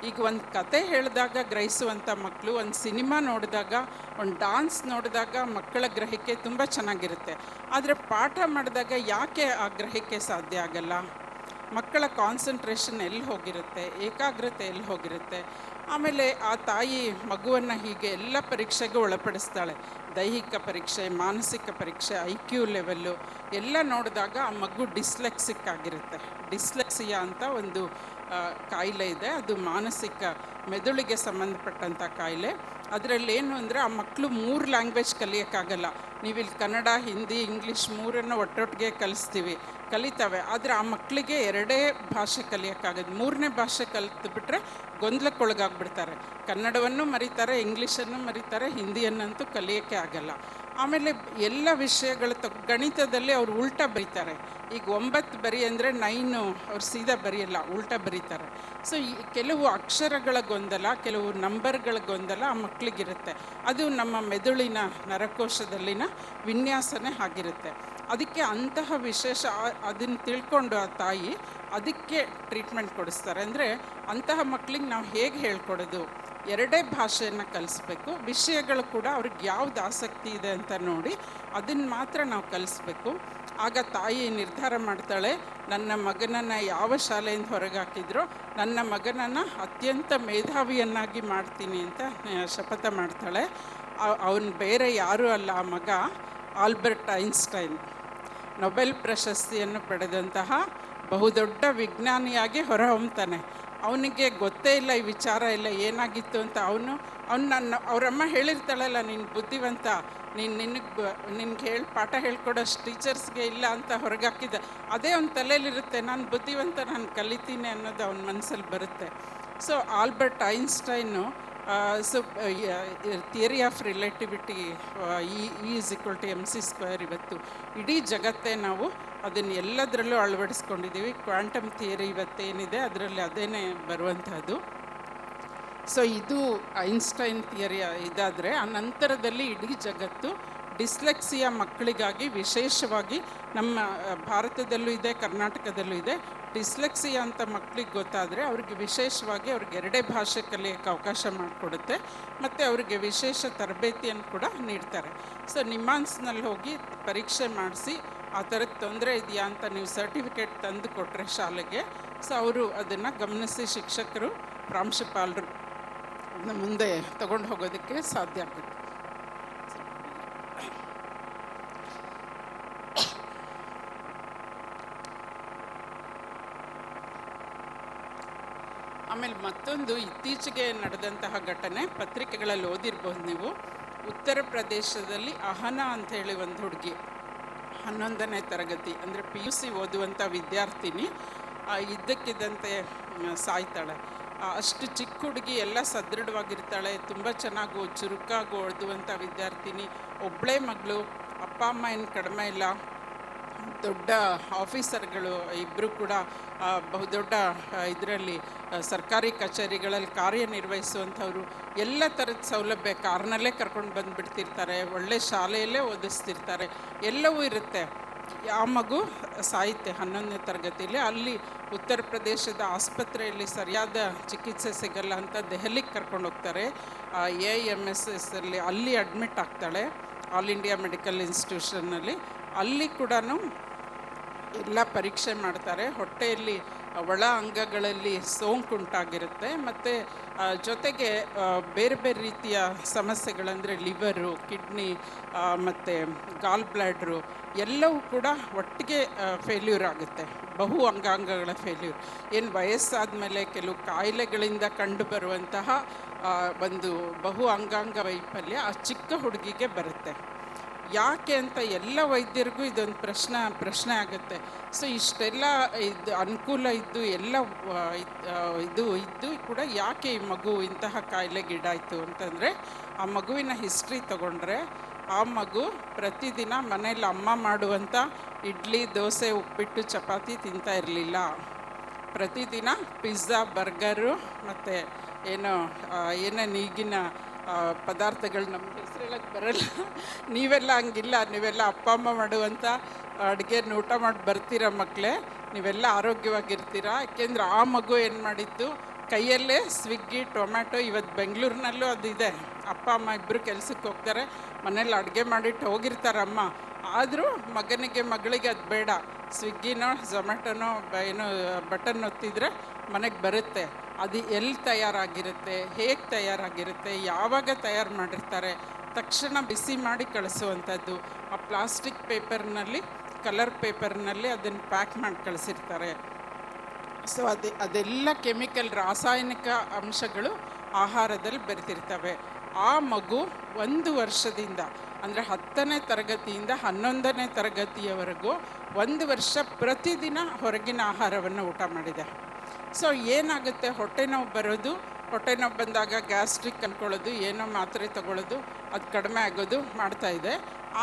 ಈಗ ಒಂದು ಕತೆ ಹೇಳಿದಾಗ ಗ್ರಹಿಸುವಂಥ ಮಕ್ಕಳು, ಒಂದು ಸಿನಿಮಾ ನೋಡಿದಾಗ, ಒಂದು ಡಾನ್ಸ್ ನೋಡಿದಾಗ ಮಕ್ಕಳ ಗ್ರಹಿಕೆ ತುಂಬ ಚೆನ್ನಾಗಿರುತ್ತೆ. ಆದರೆ ಪಾಠ ಮಾಡಿದಾಗ ಯಾಕೆ ಆ ಗ್ರಹಿಕೆ ಸಾಧ್ಯ ಆಗಲ್ಲ? ಮಕ್ಕಳ ಕಾನ್ಸಂಟ್ರೇಷನ್ ಎಲ್ಲಿ ಹೋಗಿರುತ್ತೆ, ಏಕಾಗ್ರತೆ ಎಲ್ಲಿ ಹೋಗಿರುತ್ತೆ. ಆಮೇಲೆ ಆ ತಾಯಿ ಮಗುವನ್ನು ಹೀಗೆ ಎಲ್ಲ ಪರೀಕ್ಷೆಗೂ ಒಳಪಡಿಸ್ತಾಳೆ, ದೈಹಿಕ ಪರೀಕ್ಷೆ, ಮಾನಸಿಕ ಪರೀಕ್ಷೆ, IQ ಲೆವೆಲ್ಲು ಎಲ್ಲ ನೋಡಿದಾಗ ಆ ಮಗು ಡಿಸ್ಲೆಕ್ಸಿಕ್ ಆಗಿರುತ್ತೆ. ಡಿಸ್ಲೆಕ್ಸಿಯಾ ಅಂತ ಒಂದು ಕಾಯಿಲೆ ಇದೆ, ಅದು ಮಾನಸಿಕ ಮೆದುಳಿಗೆ ಸಂಬಂಧಪಟ್ಟಂಥ ಕಾಯಿಲೆ. ಅದರಲ್ಲೇನು ಅಂದರೆ ಆ ಮಕ್ಕಳು 3 ಲ್ಯಾಂಗ್ವೇಜ್ ಕಲಿಯೋಕ್ಕಾಗಲ್ಲ. ನೀವಿಲ್ಲಿ ಕನ್ನಡ, ಹಿಂದಿ, ಇಂಗ್ಲೀಷ್ 3 ಒಟ್ಟೊಟ್ಟಿಗೆ ಕಲಿತವೆ. ಆದರೆ ಆ ಮಕ್ಕಳಿಗೆ 2 ಭಾಷೆ ಕಲಿಯೋಕ್ಕಾಗದು. 3ನೇ ಭಾಷೆ ಕಲಿತುಬಿಟ್ರೆ ಗೊಂದಲಕ್ಕೊಳಗಾಗ್ಬಿಡ್ತಾರೆ. ಕನ್ನಡವನ್ನು ಮರೀತಾರೆ, ಇಂಗ್ಲೀಷನ್ನು ಮರೀತಾರೆ, ಹಿಂದಿಯನ್ನಂತೂ ಕಲಿಯೋಕ್ಕೆ ಆಗಲ್ಲ. ಆಮೇಲೆ ಎಲ್ಲ ವಿಷಯಗಳು ಗಣಿತದಲ್ಲಿ ಅವ್ರು ಉಲ್ಟಾ ಬರೀತಾರೆ. ಈಗ 9 ಬರಿ ಅಂದರೆ 9 ಅವ್ರು ಸೀದಾ ಬರೆಯಲ್ಲ, ಉಲ್ಟಾ ಬರೀತಾರೆ. ಸೊ ಈ ಕೆಲವು ಅಕ್ಷರಗಳ ಗೊಂದಲ, ಕೆಲವು ನಂಬರ್ಗಳ ಗೊಂದಲ ಆ ಮಕ್ಕಳಿಗಿರುತ್ತೆ. ಅದು ನಮ್ಮ ಮೆದುಳಿನ ನರಕೋಶದಲ್ಲಿನ ವಿನ್ಯಾಸನೇ ಆಗಿರುತ್ತೆ. ಅದಕ್ಕೆ ಅಂತಹ ವಿಶೇಷ ಅದನ್ನು ತಿಳ್ಕೊಂಡು ಆ ತಾಯಿ ಅದಕ್ಕೆ ಟ್ರೀಟ್ಮೆಂಟ್ ಕೊಡಿಸ್ತಾರೆ. ಅಂದರೆ ಅಂತಹ ಮಕ್ಕಳಿಗೆ ನಾವು ಹೇಗೆ ಹೇಳ್ಕೊಡೋದು, 2 ಭಾಷೆಯನ್ನು ಕಲಿಸ್ಬೇಕು. ವಿಷಯಗಳು ಕೂಡ ಅವ್ರಿಗೆ ಯಾವ್ದು ಆಸಕ್ತಿ ಇದೆ ಅಂತ ನೋಡಿ ಅದನ್ನು ಮಾತ್ರ ನಾವು ಕಲಿಸ್ಬೇಕು. ಆಗ ತಾಯಿ ನಿರ್ಧಾರ ಮಾಡ್ತಾಳೆ, ನನ್ನ ಮಗನನ್ನು ಯಾವ ಶಾಲೆಯಿಂದ ಹೊರಗೆ ಹಾಕಿದ್ರೋ ನನ್ನ ಮಗನನ್ನು ಅತ್ಯಂತ ಮೇಧಾವಿಯನ್ನಾಗಿ ಮಾಡ್ತೀನಿ ಅಂತ ಶಪಥ ಮಾಡ್ತಾಳೆ. ಅವನು ಬೇರೆ ಯಾರೂ ಅಲ್ಲ, ಆ ಮಗ ಆಲ್ಬರ್ಟ್ ಐನ್ಸ್ಟೈನ್, ನೊಬೆಲ್ ಪ್ರಶಸ್ತಿಯನ್ನು ಪಡೆದಂತಹ ಬಹುದೊಡ್ಡ ವಿಜ್ಞಾನಿಯಾಗಿ ಹೊರಹೊಮ್ತಾನೆ. ಅವನಿಗೆ ಗೊತ್ತೇ ಇಲ್ಲ ಈ ವಿಚಾರ ಎಲ್ಲ ಏನಾಗಿತ್ತು ಅಂತ. ಅವರಮ್ಮ ಹೇಳಿರ್ತಾಳಲ್ಲ, ನೀನು ಬುದ್ಧಿವಂತ, ನಿನ್ಗೆ ಪಾಠ ಹೇಳ್ಕೊಡೋಷ್ಟು ಟೀಚರ್ಸ್ಗೆ ಇಲ್ಲ ಅಂತ ಹೊರಗೆ ಹಾಕಿದ್ದೆ. ಅದೇ ಅವ್ನ ತಲೆಯಲ್ಲಿರುತ್ತೆ, ನಾನು ಬುದ್ಧಿವಂತ, ನಾನು ಕಲಿತೀನಿ ಅನ್ನೋದು ಅವನ ಮನಸ್ಸಲ್ಲಿ ಬರುತ್ತೆ. So Albert Einstein theory of relativity E=mc², ಇವತ್ತು ಇಡೀ ಜಗತ್ತೇ ನಾವು ಅದನ್ನು ಎಲ್ಲದರಲ್ಲೂ ಅಳವಡಿಸ್ಕೊಂಡಿದ್ದೀವಿ. ಕ್ವಾಂಟಮ್ ಥಿಯರಿ ಇವತ್ತೇನಿದೆ ಅದರಲ್ಲಿ ಅದೇನೇ ಬರುವಂಥದ್ದು. ಸೊ ಇದು ಐನ್ಸ್ಟೈನ್ ಥಿಯರಿ ಇದಾದರೆ, ಆ ನಂತರದಲ್ಲಿ ಇಡೀ ಜಗತ್ತು ಡಿಸ್ಲೆಕ್ಸಿಯಾ ಮಕ್ಕಳಿಗಾಗಿ ವಿಶೇಷವಾಗಿ ನಮ್ಮ ಭಾರತದಲ್ಲೂ ಇದೆ, ಕರ್ನಾಟಕದಲ್ಲೂ ಇದೆ. ಡಿಸ್ಲೆಕ್ಸಿಯಾ ಅಂತ ಮಕ್ಕಳಿಗೆ ಗೊತ್ತಾದರೆ ಅವ್ರಿಗೆ ವಿಶೇಷವಾಗಿ ಅವ್ರಿಗೆ 2 ಭಾಷೆ ಕಲಿಯೋಕ್ಕೆ ಅವಕಾಶ ಮಾಡಿಕೊಡುತ್ತೆ. ಮತ್ತು ಅವರಿಗೆ ವಿಶೇಷ ತರಬೇತಿಯನ್ನು ಕೂಡ ನೀಡ್ತಾರೆ. ಸೊ ನಿಮ್ಹಾನ್ಸ್ನಲ್ಲಿ ಹೋಗಿ ಪರೀಕ್ಷೆ ಮಾಡಿಸಿ ಆ ಥರದ ತೊಂದರೆ ಇದೆಯಾ ಅಂತ ನೀವು ಸರ್ಟಿಫಿಕೇಟ್ ತಂದು ಕೊಟ್ಟರೆ ಶಾಲೆಗೆ, ಸೊ ಅವರು ಅದನ್ನು ಗಮನಿಸಿ ಶಿಕ್ಷಕರು, ಪ್ರಾಂಶುಪಾಲರು ಮುಂದೆ ತಗೊಂಡು ಹೋಗೋದಕ್ಕೆ ಸಾಧ್ಯ ಆಗುತ್ತೆ. ಆಮೇಲೆ ಮತ್ತೊಂದು ಇತ್ತೀಚೆಗೆ ನಡೆದಂತಹ ಘಟನೆ, ಪತ್ರಿಕೆಗಳಲ್ಲಿ ಓದಿರ್ಬೋದು ನೀವು. ಉತ್ತರ ಪ್ರದೇಶದಲ್ಲಿ ಅಹನಾ ಅಂಥೇಳಿ ಒಂದು ಹುಡುಗಿ, 11ನೇ ತರಗತಿ ಅಂದರೆ PUC ಓದುವಂಥ ವಿದ್ಯಾರ್ಥಿನಿ, ಇದ್ದಕ್ಕಿದ್ದಂತೆ ಸಾಯ್ತಾಳೆ. ಅಷ್ಟು ಚಿಕ್ಕ ಹುಡುಗಿ, ಎಲ್ಲ ಸದೃಢವಾಗಿರ್ತಾಳೆ, ತುಂಬ ಚೆನ್ನಾಗಿ ಚುರುಕಾಗಿ ಓದುವಂಥ ವಿದ್ಯಾರ್ಥಿನಿ, ಒಬ್ಬಳೇ ಮಗಳು, ಅಪ್ಪ ಅಮ್ಮ ಏನು ಕಡಿಮೆ ಇಲ್ಲ, ದೊಡ್ಡ ಆಫೀಸರ್ಗಳು ಇಬ್ಬರು ಕೂಡ ಬಹುದೊಡ್ಡ ಇದರಲ್ಲಿ ಸರ್ಕಾರಿ ಕಚೇರಿಗಳಲ್ಲಿ ಕಾರ್ಯನಿರ್ವಹಿಸುವಂಥವ್ರು. ಎಲ್ಲ ಥರದ ಸೌಲಭ್ಯ ಕಾರ್ನಲ್ಲೇ ಕರ್ಕೊಂಡು ಬಂದುಬಿಡ್ತಿರ್ತಾರೆ, ಒಳ್ಳೆ ಶಾಲೆಯಲ್ಲೇ ಓದಿಸ್ತಿರ್ತಾರೆ, ಎಲ್ಲವೂ ಇರುತ್ತೆ. ಆ ಮಗು ಸಾಯುತ್ತೆ 11ನೇ ತರಗತಿಯಲ್ಲಿ. ಅಲ್ಲಿ ಉತ್ತರ ಪ್ರದೇಶದ ಆಸ್ಪತ್ರೆಯಲ್ಲಿ ಸರಿಯಾದ ಚಿಕಿತ್ಸೆ ಸಿಗಲ್ಲ ಅಂತ ದೆಹಲಿಗೆ ಕರ್ಕೊಂಡು ಹೋಗ್ತಾರೆ. AIMS ಅಲ್ಲಿ ಅಡ್ಮಿಟ್ ಆಗ್ತಾಳೆ. ಆಲ್ ಇಂಡಿಯಾ ಮೆಡಿಕಲ್ ಇನ್ಸ್ಟಿಟ್ಯೂಷನ್ನಲ್ಲಿ. ಅಲ್ಲಿ ಕೂಡ ಎಲ್ಲ ಪರೀಕ್ಷೆ ಮಾಡ್ತಾರೆ. ಹೊಟ್ಟೆಯಲ್ಲಿ ಒಳ ಅಂಗಗಳಲ್ಲಿ ಸೋಂಕುಂಟಾಗಿರುತ್ತೆ ಮತ್ತು ಜೊತೆಗೆ ಬೇರೆ ಬೇರೆ ರೀತಿಯ ಸಮಸ್ಯೆಗಳಂದರೆ ಲಿವರು, ಕಿಡ್ನಿ ಮತ್ತು ಗಾಲ್ ಬ್ಲ್ಯಾಡ್ರು ಎಲ್ಲವೂ ಕೂಡ ಒಟ್ಟಿಗೆ ಫೇಲ್ಯೂರ್ ಆಗುತ್ತೆ. ಬಹು ಅಂಗಾಂಗಗಳ ಫೇಲ್ಯೂರ್. ಏನು ವಯಸ್ಸಾದ ಮೇಲೆ ಕೆಲವು ಕಾಯಿಲೆಗಳಿಂದ ಕಂಡು ಬರುವಂತಹ ಒಂದು ಬಹು ಅಂಗಾಂಗ ವೈಫಲ್ಯ ಆ ಚಿಕ್ಕ ಹುಡುಗಿಗೆ ಬರುತ್ತೆ. ಯಾಕೆ ಅಂತ ಎಲ್ಲ ವೈದ್ಯರಿಗೂ ಇದೊಂದು ಪ್ರಶ್ನೆ ಆಗುತ್ತೆ. ಸೊ ಇಷ್ಟೆಲ್ಲ ಇದು ಅನುಕೂಲ ಇದ್ದು ಎಲ್ಲ ಇದ್ದು ಕೂಡ ಯಾಕೆ ಈ ಮಗು ಇಂತಹ ಕಾಯಿಲೆಗೀಡಾಯಿತು ಅಂತಂದರೆ, ಆ ಮಗುವಿನ ಹಿಸ್ಟ್ರಿ ತಗೊಂಡ್ರೆ ಆ ಮಗು ಪ್ರತಿದಿನ ಮನೇಲಿ ಅಮ್ಮ ಮಾಡುವಂಥ ಇಡ್ಲಿ, ದೋಸೆ, ಉಪ್ಪಿಟ್ಟು, ಚಪಾತಿ ತಿಂತಾ ಇರಲಿಲ್ಲ. ಪ್ರತಿದಿನ ಪಿಜ್ಜಾ, ಬರ್ಗರು ಮತ್ತು ಏನೇನು ಈಗಿನ ಪದಾರ್ಥಗಳು ನಮ್ಗೆ ಹೆಸರೇಳಕ್ಕೆ ಬರಲ್ಲ. ನೀವೆಲ್ಲ ಹಂಗಿಲ್ಲ. ನೀವೆಲ್ಲ ಅಪ್ಪ ಅಮ್ಮ ಮಾಡುವಂಥ ಅಡುಗೆನ ಊಟ ಮಾಡಿ ಬರ್ತೀರ ಮಕ್ಕಳೇ, ನೀವೆಲ್ಲ ಆರೋಗ್ಯವಾಗಿರ್ತೀರ. ಯಾಕೆಂದ್ರೆ ಆ ಮಗು ಏನು ಮಾಡಿತ್ತು, ಕೈಯಲ್ಲೇ ಸ್ವಿಗ್ಗಿ, ಟೊಮ್ಯಾಟೊ, ಇವತ್ತು ಬೆಂಗಳೂರಿನಲ್ಲೂ ಅದಿದೆ. ಅಪ್ಪ ಅಮ್ಮ ಇಬ್ಬರು ಕೆಲಸಕ್ಕೆ ಹೋಗ್ತಾರೆ, ಮನೇಲಿ ಅಡುಗೆ ಮಾಡಿಟ್ಟು ಹೋಗಿರ್ತಾರಮ್ಮ. ಆದರೂ ಮಗಳಿಗೆ ಅದು ಬೇಡ. ಸ್ವಿಗ್ಗಿನೋ ಝೊಮ್ಯಾಟೊನೋ ಏನೋ ಬಟನ್ ಒತ್ತಿದ್ರೆ ಮನೆಗೆ ಬರುತ್ತೆ. ಅದು ಎಲ್ಲಿ ತಯಾರಾಗಿರುತ್ತೆ, ಹೇಗೆ ತಯಾರಾಗಿರುತ್ತೆ, ಯಾವಾಗ ತಯಾರು ಮಾಡಿರ್ತಾರೆ, ತಕ್ಷಣ ಬಿಸಿ ಮಾಡಿ ಕಳಿಸುವಂಥದ್ದು. ಆ ಪ್ಲಾಸ್ಟಿಕ್ ಪೇಪರ್ನಲ್ಲಿ, ಕಲರ್ ಪೇಪರ್ನಲ್ಲಿ ಅದನ್ನು ಪ್ಯಾಕ್ ಮಾಡಿ ಕಳಿಸಿರ್ತಾರೆ. ಸೊ ಅದೆಲ್ಲ ಕೆಮಿಕಲ್, ರಾಸಾಯನಿಕ ಅಂಶಗಳು ಆಹಾರದಲ್ಲಿ ಬೆರೆತಿರ್ತವೆ. ಆ ಮಗು 1 ವರ್ಷದಿಂದ ಅಂದರೆ 10ನೇ ತರಗತಿಯಿಂದ 11ನೇ ತರಗತಿಯವರೆಗೂ 1 ವರ್ಷ ಪ್ರತಿದಿನ ಹೊರಗಿನ ಆಹಾರವನ್ನು ಊಟ ಮಾಡಿದೆ. ಸೊ ಏನಾಗುತ್ತೆ, ಹೊಟ್ಟೆ ನೋವು ಬರೋದು, ಹೊಟ್ಟೆ ನೋವು ಬಂದಾಗ ಗ್ಯಾಸ್ಟ್ರಿಕ್ ಅಂದ್ಕೊಳ್ಳೋದು, ಏನೋ ಮಾತ್ರೆ ತಗೊಳ್ಳೋದು, ಅದು ಕಡಿಮೆ ಆಗೋದು ಮಾಡ್ತಾಯಿದೆ.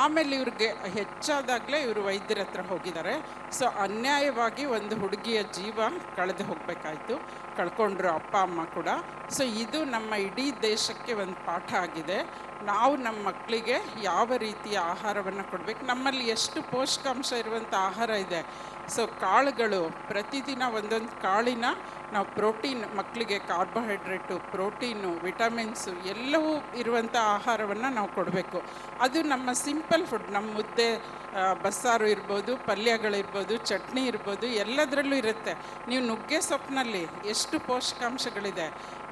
ಆಮೇಲೆ ಇವ್ರಿಗೆ ಹೆಚ್ಚಾದಾಗಲೇ ಇವರು ವೈದ್ಯರ ಹತ್ರ ಹೋಗಿದ್ದಾರೆ. ಸೊ ಅನ್ಯಾಯವಾಗಿ ಒಂದು ಹುಡುಗಿಯ ಜೀವ ಕಳೆದು ಹೋಗಬೇಕಾಯ್ತು, ಕಳ್ಕೊಂಡ್ರು ಅಪ್ಪ ಅಮ್ಮ ಕೂಡ. ಸೊ ಇದು ನಮ್ಮ ಇಡೀ ದೇಶಕ್ಕೆ ಒಂದು ಪಾಠ ಆಗಿದೆ. ನಾವು ನಮ್ಮ ಮಕ್ಕಳಿಗೆ ಯಾವ ರೀತಿಯ ಆಹಾರವನ್ನು ಕೊಡಬೇಕು, ನಮ್ಮಲ್ಲಿ ಎಷ್ಟು ಪೋಷಕಾಂಶ ಇರುವಂಥ ಆಹಾರ ಇದೆ. ಸೊ ಕಾಳುಗಳು, ಪ್ರತಿದಿನ ಒಂದೊಂದು ಕಾಳಿನ ನಾವು ಪ್ರೋಟೀನ್, ಮಕ್ಕಳಿಗೆ ಕಾರ್ಬೋಹೈಡ್ರೇಟು, ಪ್ರೋಟೀನು, ವಿಟಮಿನ್ಸು ಎಲ್ಲವೂ ಇರುವಂಥ ಆಹಾರವನ್ನು ನಾವು ಕೊಡಬೇಕು. ಅದು ನಮ್ಮ ಸಿಂಪಲ್ ಫುಡ್. ನಮ್ಮ ಮುದ್ದೆ, ಬಸ್ಸಾರು ಇರ್ಬೋದು, ಪಲ್ಯಗಳಿರ್ಬೋದು, ಚಟ್ನಿ ಇರ್ಬೋದು, ಎಲ್ಲದರಲ್ಲೂ ಇರುತ್ತೆ. ನೀವು ನುಗ್ಗೆ ಸೊಪ್ಪಿನಲ್ಲಿ ಎಷ್ಟು ಪೋಷಕಾಂಶಗಳಿದೆ.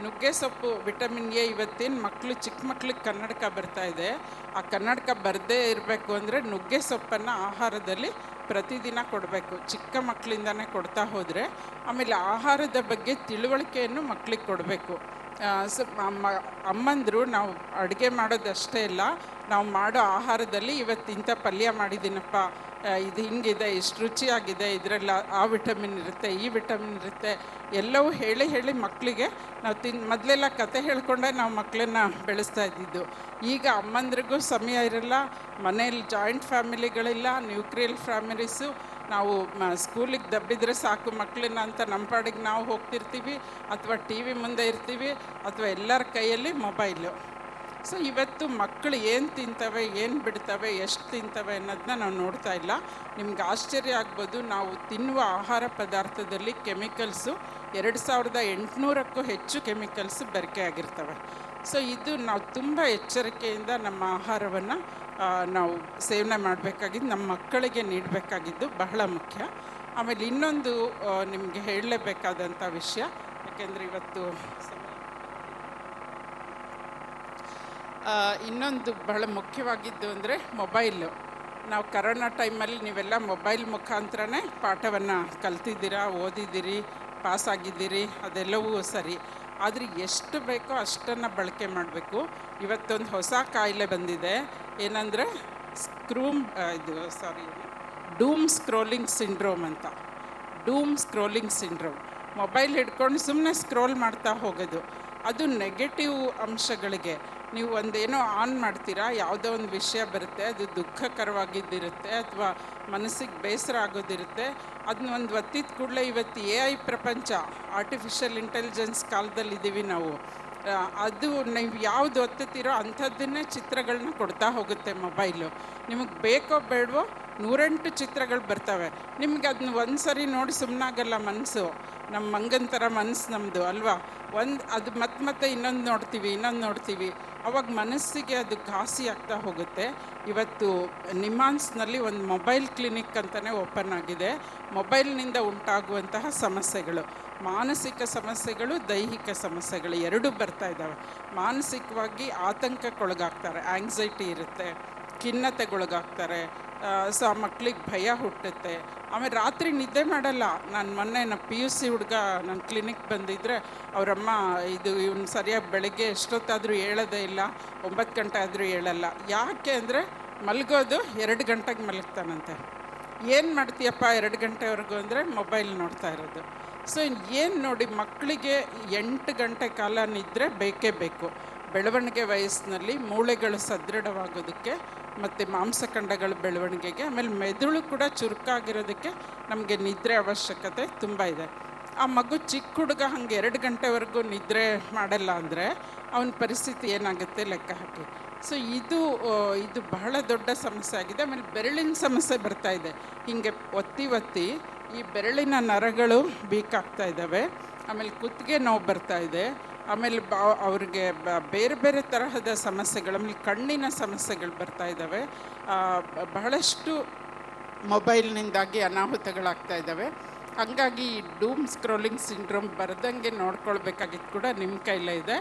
ನುಗ್ಗೆ ಸೊಪ್ಪು, ವಿಟಮಿನ್ ಎ. ಇವತ್ತೇನು ಮಕ್ಕಳು, ಚಿಕ್ಕ ಮಕ್ಳಿಗೆ ಕನ್ನಡಕ ಬರ್ತಾ ಇದೆ, ಆ ಕನ್ನಡಕ ಬರದೇ ಇರಬೇಕು ಅಂದರೆ ನುಗ್ಗೆ ಸೊಪ್ಪನ್ನು ಆಹಾರದಲ್ಲಿ ಪ್ರತಿದಿನ ಕೊಡಬೇಕು. ಚಿಕ್ಕ ಮಕ್ಕಳಿಂದನೇ ಕೊಡ್ತಾ ಹೋದರೆ ಆಮೇಲೆ ಆಹಾರದ ಬಗ್ಗೆ ತಿಳುವಳಿಕೆಯನ್ನು ಮಕ್ಕಳಿಗೆ ಕೊಡಬೇಕು. ಸೊ ಅಮ್ಮಂದರು ನಾವು ಅಡುಗೆ ಮಾಡೋದಷ್ಟೇ ಇಲ್ಲ, ನಾವು ಮಾಡೋ ಆಹಾರದಲ್ಲಿ ಇವತ್ತು ಇಂಥ ಪಲ್ಯ ಮಾಡಿದ್ದೀನಪ್ಪ, ಇದು ಹಿಂಗಿದೆ, ಇಷ್ಟು ರುಚಿಯಾಗಿದೆ, ಇದರೆಲ್ಲ ಆ ವಿಟಮಿನ್ ಇರುತ್ತೆ, ಈ ವಿಟಮಿನ್ ಇರುತ್ತೆ, ಎಲ್ಲವೂ ಹೇಳಿ ಮಕ್ಕಳಿಗೆ ನಾವು ಮೊದಲೆಲ್ಲ ಕತೆ ಹೇಳ್ಕೊಂಡೆ ನಾವು ಮಕ್ಕಳನ್ನ ಬೆಳೆಸ್ತಾ ಇದ್ದಿದ್ದು. ಈಗ ಅಮ್ಮಂದ್ರಿಗೂ ಸಮಯ ಇರಲ್ಲ, ಮನೇಲಿ ಜಾಯಿಂಟ್ ಫ್ಯಾಮಿಲಿಗಳಿಲ್ಲ, ನ್ಯೂಕ್ಲಿಯರ್ ಫ್ಯಾಮಿಲೀಸು. ನಾವು ಸ್ಕೂಲಿಗೆ ದಬ್ಬಿದ್ರೆ ಸಾಕು ಮಕ್ಕಳನ್ನ ಅಂತ ನಮ್ಮ ಪಾಡಿಗೆ ನಾವು ಹೋಗ್ತಿರ್ತೀವಿ, ಅಥವಾ ಟಿ ವಿ ಮುಂದೆ ಇರ್ತೀವಿ, ಅಥವಾ ಎಲ್ಲರ ಕೈಯಲ್ಲಿ ಮೊಬೈಲು. ಸೊ ಇವತ್ತು ಮಕ್ಕಳು ಏನು ತಿಂತವೆ, ಏನು ಬಿಡ್ತವೆ, ಎಷ್ಟು ತಿಂತವೆ ಅನ್ನೋದನ್ನ ನಾವು ನೋಡ್ತಾ ಇಲ್ಲ. ನಿಮ್ಗೆ ಆಶ್ಚರ್ಯ ಆಗ್ಬೋದು, ನಾವು ತಿನ್ನುವ ಆಹಾರ ಪದಾರ್ಥದಲ್ಲಿ ಕೆಮಿಕಲ್ಸು 2800ಕ್ಕೂ ಹೆಚ್ಚು ಕೆಮಿಕಲ್ಸು ಬೆರಕೆ ಆಗಿರ್ತವೆ. ಸೊ ಇದು ನಾವು ತುಂಬ ಎಚ್ಚರಿಕೆಯಿಂದ ನಮ್ಮ ಆಹಾರವನ್ನು ನಾವು ಸೇವನೆ ಮಾಡಬೇಕಾಗಿದ್ದು, ನಮ್ಮ ಮಕ್ಕಳಿಗೆ ನೀಡಬೇಕಾಗಿದ್ದು ಬಹಳ ಮುಖ್ಯ. ಆಮೇಲೆ ಇನ್ನೊಂದು ನಿಮಗೆ ಹೇಳಲೇಬೇಕಾದಂಥ ವಿಷಯ, ಯಾಕೆಂದರೆ ಇವತ್ತು ಇನ್ನೊಂದು ಬಹಳ ಮುಖ್ಯವಾಗಿದ್ದು ಅಂದರೆ ಮೊಬೈಲು. ನಾವು ಕರೋನಾ ಟೈಮಲ್ಲಿ ನೀವೆಲ್ಲ ಮೊಬೈಲ್ ಮುಖಾಂತರನೇ ಪಾಠವನ್ನು ಕಲ್ತಿದ್ದೀರಾ, ಓದಿದ್ದೀರಿ, ಪಾಸಾಗಿದ್ದೀರಿ, ಅದೆಲ್ಲವೂ ಸರಿ. ಆದರೆ ಎಷ್ಟು ಬೇಕೋ ಅಷ್ಟನ್ನು ಬಳಕೆ ಮಾಡಬೇಕು. ಇವತ್ತೊಂದು ಹೊಸ ಕಾಯಿಲೆ ಬಂದಿದೆ, ಏನಂದರೆ ಡೂಮ್ ಸ್ಕ್ರೋಲಿಂಗ್ ಸಿಂಡ್ರೋಮ್ ಅಂತ. ಡೂಮ್ ಸ್ಕ್ರೋಲಿಂಗ್ ಸಿಂಡ್ರೋಮ್, ಮೊಬೈಲ್ ಹಿಡ್ಕೊಂಡು ಸುಮ್ಮನೆ ಸ್ಕ್ರೋಲ್ ಮಾಡ್ತಾ ಹೋಗೋದು. ಅದು ನೆಗೆಟಿವ್ ಅಂಶಗಳಿಗೆ. ನೀವು ಒಂದೇನೋ ಆನ್ ಮಾಡ್ತೀರಾ, ಯಾವುದೋ ಒಂದು ವಿಷಯ ಬರುತ್ತೆ, ಅದು ದುಃಖಕರವಾಗಿದ್ದಿರುತ್ತೆ ಅಥವಾ ಮನಸ್ಸಿಗೆ ಬೇಸರ ಆಗೋದಿರುತ್ತೆ. ಅದನ್ನ ಒಂದು ಒತ್ತಿದ ಕೂಡಲೇ, ಇವತ್ತು AI ಪ್ರಪಂಚ, ಆರ್ಟಿಫಿಷಿಯಲ್ ಇಂಟೆಲಿಜೆನ್ಸ್ ಕಾಲದಲ್ಲಿದ್ದೀವಿ ನಾವು. ಅದು ನೀವು ಯಾವುದು ಒತ್ತುತ್ತೀರೋ ಅಂಥದ್ದನ್ನೇ ಚಿತ್ರಗಳನ್ನ ಕೊಡ್ತಾ ಹೋಗುತ್ತೆ ಮೊಬೈಲು. ನಿಮಗೆ ಬೇಕೋ ಬೇಡವೋ 108 ಚಿತ್ರಗಳು ಬರ್ತವೆ. ನಿಮ್ಗೆ ಅದನ್ನ ಒಂದು ಸರಿ ನೋಡಿ ಸುಮ್ಮನಾಗಲ್ಲ ಮನಸ್ಸು. ನಮ್ಮ ಮಂಗನ ಥರ ಮನಸ್ಸು ನಮ್ಮದು ಅಲ್ವಾ. ಅದು ಮತ್ತೆ ಇನ್ನೊಂದು ನೋಡ್ತೀವಿ. ಅವಾಗ ಮನಸ್ಸಿಗೆ ಅದು ಘಾಸಿ ಆಗ್ತಾ ಹೋಗುತ್ತೆ. ಇವತ್ತು ನಿಮಾನ್ಸ್ನಲ್ಲಿ ಒಂದು ಮೊಬೈಲ್ ಕ್ಲಿನಿಕ್ ಅಂತಲೇ ಓಪನ್ ಆಗಿದೆ. ಮೊಬೈಲ್ನಿಂದ ಉಂಟಾಗುವಂತಹ ಸಮಸ್ಯೆಗಳು, ಮಾನಸಿಕ ಸಮಸ್ಯೆಗಳು, ದೈಹಿಕ ಸಮಸ್ಯೆಗಳು ಎರಡೂ ಬರ್ತಾ ಇದ್ದಾವೆ. ಮಾನಸಿಕವಾಗಿ ಆತಂಕಕ್ಕೊಳಗಾಗ್ತಾರೆ, ಆಂಗ್ಸೈಟಿ ಇರುತ್ತೆ, ಖಿನ್ನತೆಗೊಳಗಾಗ್ತಾರೆ. ಸೊ ಆ ಮಕ್ಳಿಗೆ ಭಯ ಹುಟ್ಟುತ್ತೆ. ಆಮೇಲೆ ರಾತ್ರಿ ನಿದ್ದೆ ಮಾಡಲ್ಲ. ನಾನು ಮೊನ್ನೆ PUC ಹುಡುಗ ನನ್ನ ಕ್ಲಿನಿಕ್ ಬಂದಿದ್ದರೆ ಅವರಮ್ಮ ಇವನು ಸರಿಯಾಗಿ ಬೆಳಗ್ಗೆ ಎಷ್ಟೊತ್ತಾದರೂ ಹೇಳೋದೇ ಇಲ್ಲ, 9 ಗಂಟೆ ಆದರೂ ಹೇಳಲ್ಲ. ಯಾಕೆ ಅಂದರೆ ಮಲಗೋದು 2 ಗಂಟೆಗೆ ಮಲಗ್ತಾನಂತೆ. ಏನು ಮಾಡ್ತೀಯಪ್ಪ 2 ಗಂಟೆವರೆಗೂ ಅಂದರೆ ಮೊಬೈಲ್ ನೋಡ್ತಾ ಇರೋದು. ಸೊ ಏನು ನೋಡಿ, ಮಕ್ಕಳಿಗೆ 8 ಗಂಟೆ ಕಾಲ ನಿದ್ರೆ ಬೇಕೇ ಬೇಕು. ಬೆಳವಣಿಗೆ ವಯಸ್ಸಿನಲ್ಲಿ ಮೂಳೆಗಳು ಸದೃಢವಾಗೋದಕ್ಕೆ ಮತ್ತು ಮಾಂಸಖಂಡಗಳ ಬೆಳವಣಿಗೆಗೆ, ಆಮೇಲೆ ಮೆದುಳು ಕೂಡ ಚುರುಕಾಗಿರೋದಕ್ಕೆ ನಮಗೆ ನಿದ್ರೆ ಅವಶ್ಯಕತೆ ತುಂಬ ಇದೆ. ಆ ಮಗು ಚಿಕ್ಕ ಹುಡುಗ ಹಾಗೆ 2 ಗಂಟೆವರೆಗೂ ನಿದ್ರೆ ಮಾಡಲ್ಲ ಅಂದರೆ ಅವನ ಪರಿಸ್ಥಿತಿ ಏನಾಗುತ್ತೆ ಲೆಕ್ಕ ಹಾಕಿ. ಸೊ ಇದು ಬಹಳ ದೊಡ್ಡ ಸಮಸ್ಯೆ ಆಗಿದೆ. ಆಮೇಲೆ ಬೆರಳಿನ ಸಮಸ್ಯೆ ಬರ್ತಾ ಇದೆ. ಹೀಗೆ ಒತ್ತಿ ಈ ಬೆರಳಿನ ನರಗಳು ವೀಕಾಗ್ತಾ ಇದ್ದಾವೆ. ಆಮೇಲೆ ಕುತ್ತಿಗೆ ನೋವು ಬರ್ತಾ ಇದೆ. ಆಮೇಲೆ ಅವ್ರಿಗೆ ಬೇರೆ ಬೇರೆ ತರಹದ ಸಮಸ್ಯೆಗಳು, ಆಮೇಲೆ ಕಣ್ಣಿನ ಸಮಸ್ಯೆಗಳು ಬರ್ತಾ ಇದ್ದಾವೆ. ಬಹಳಷ್ಟು ಮೊಬೈಲ್ನಿಂದಾಗಿ ಅನಾಹುತಗಳಾಗ್ತಾ ಇದ್ದಾವೆ. ಹಾಗಾಗಿ ಡೂಮ್ ಸ್ಕ್ರೋಲಿಂಗ್ ಸಿಂಡ್ರೋಮ್ ಬರದಂಗೆ ನೋಡ್ಕೊಳ್ಬೇಕಾಗಿದ್ದು ಕೂಡ ನಿಮ್ಮ ಕೈಲೇ ಇದೆ.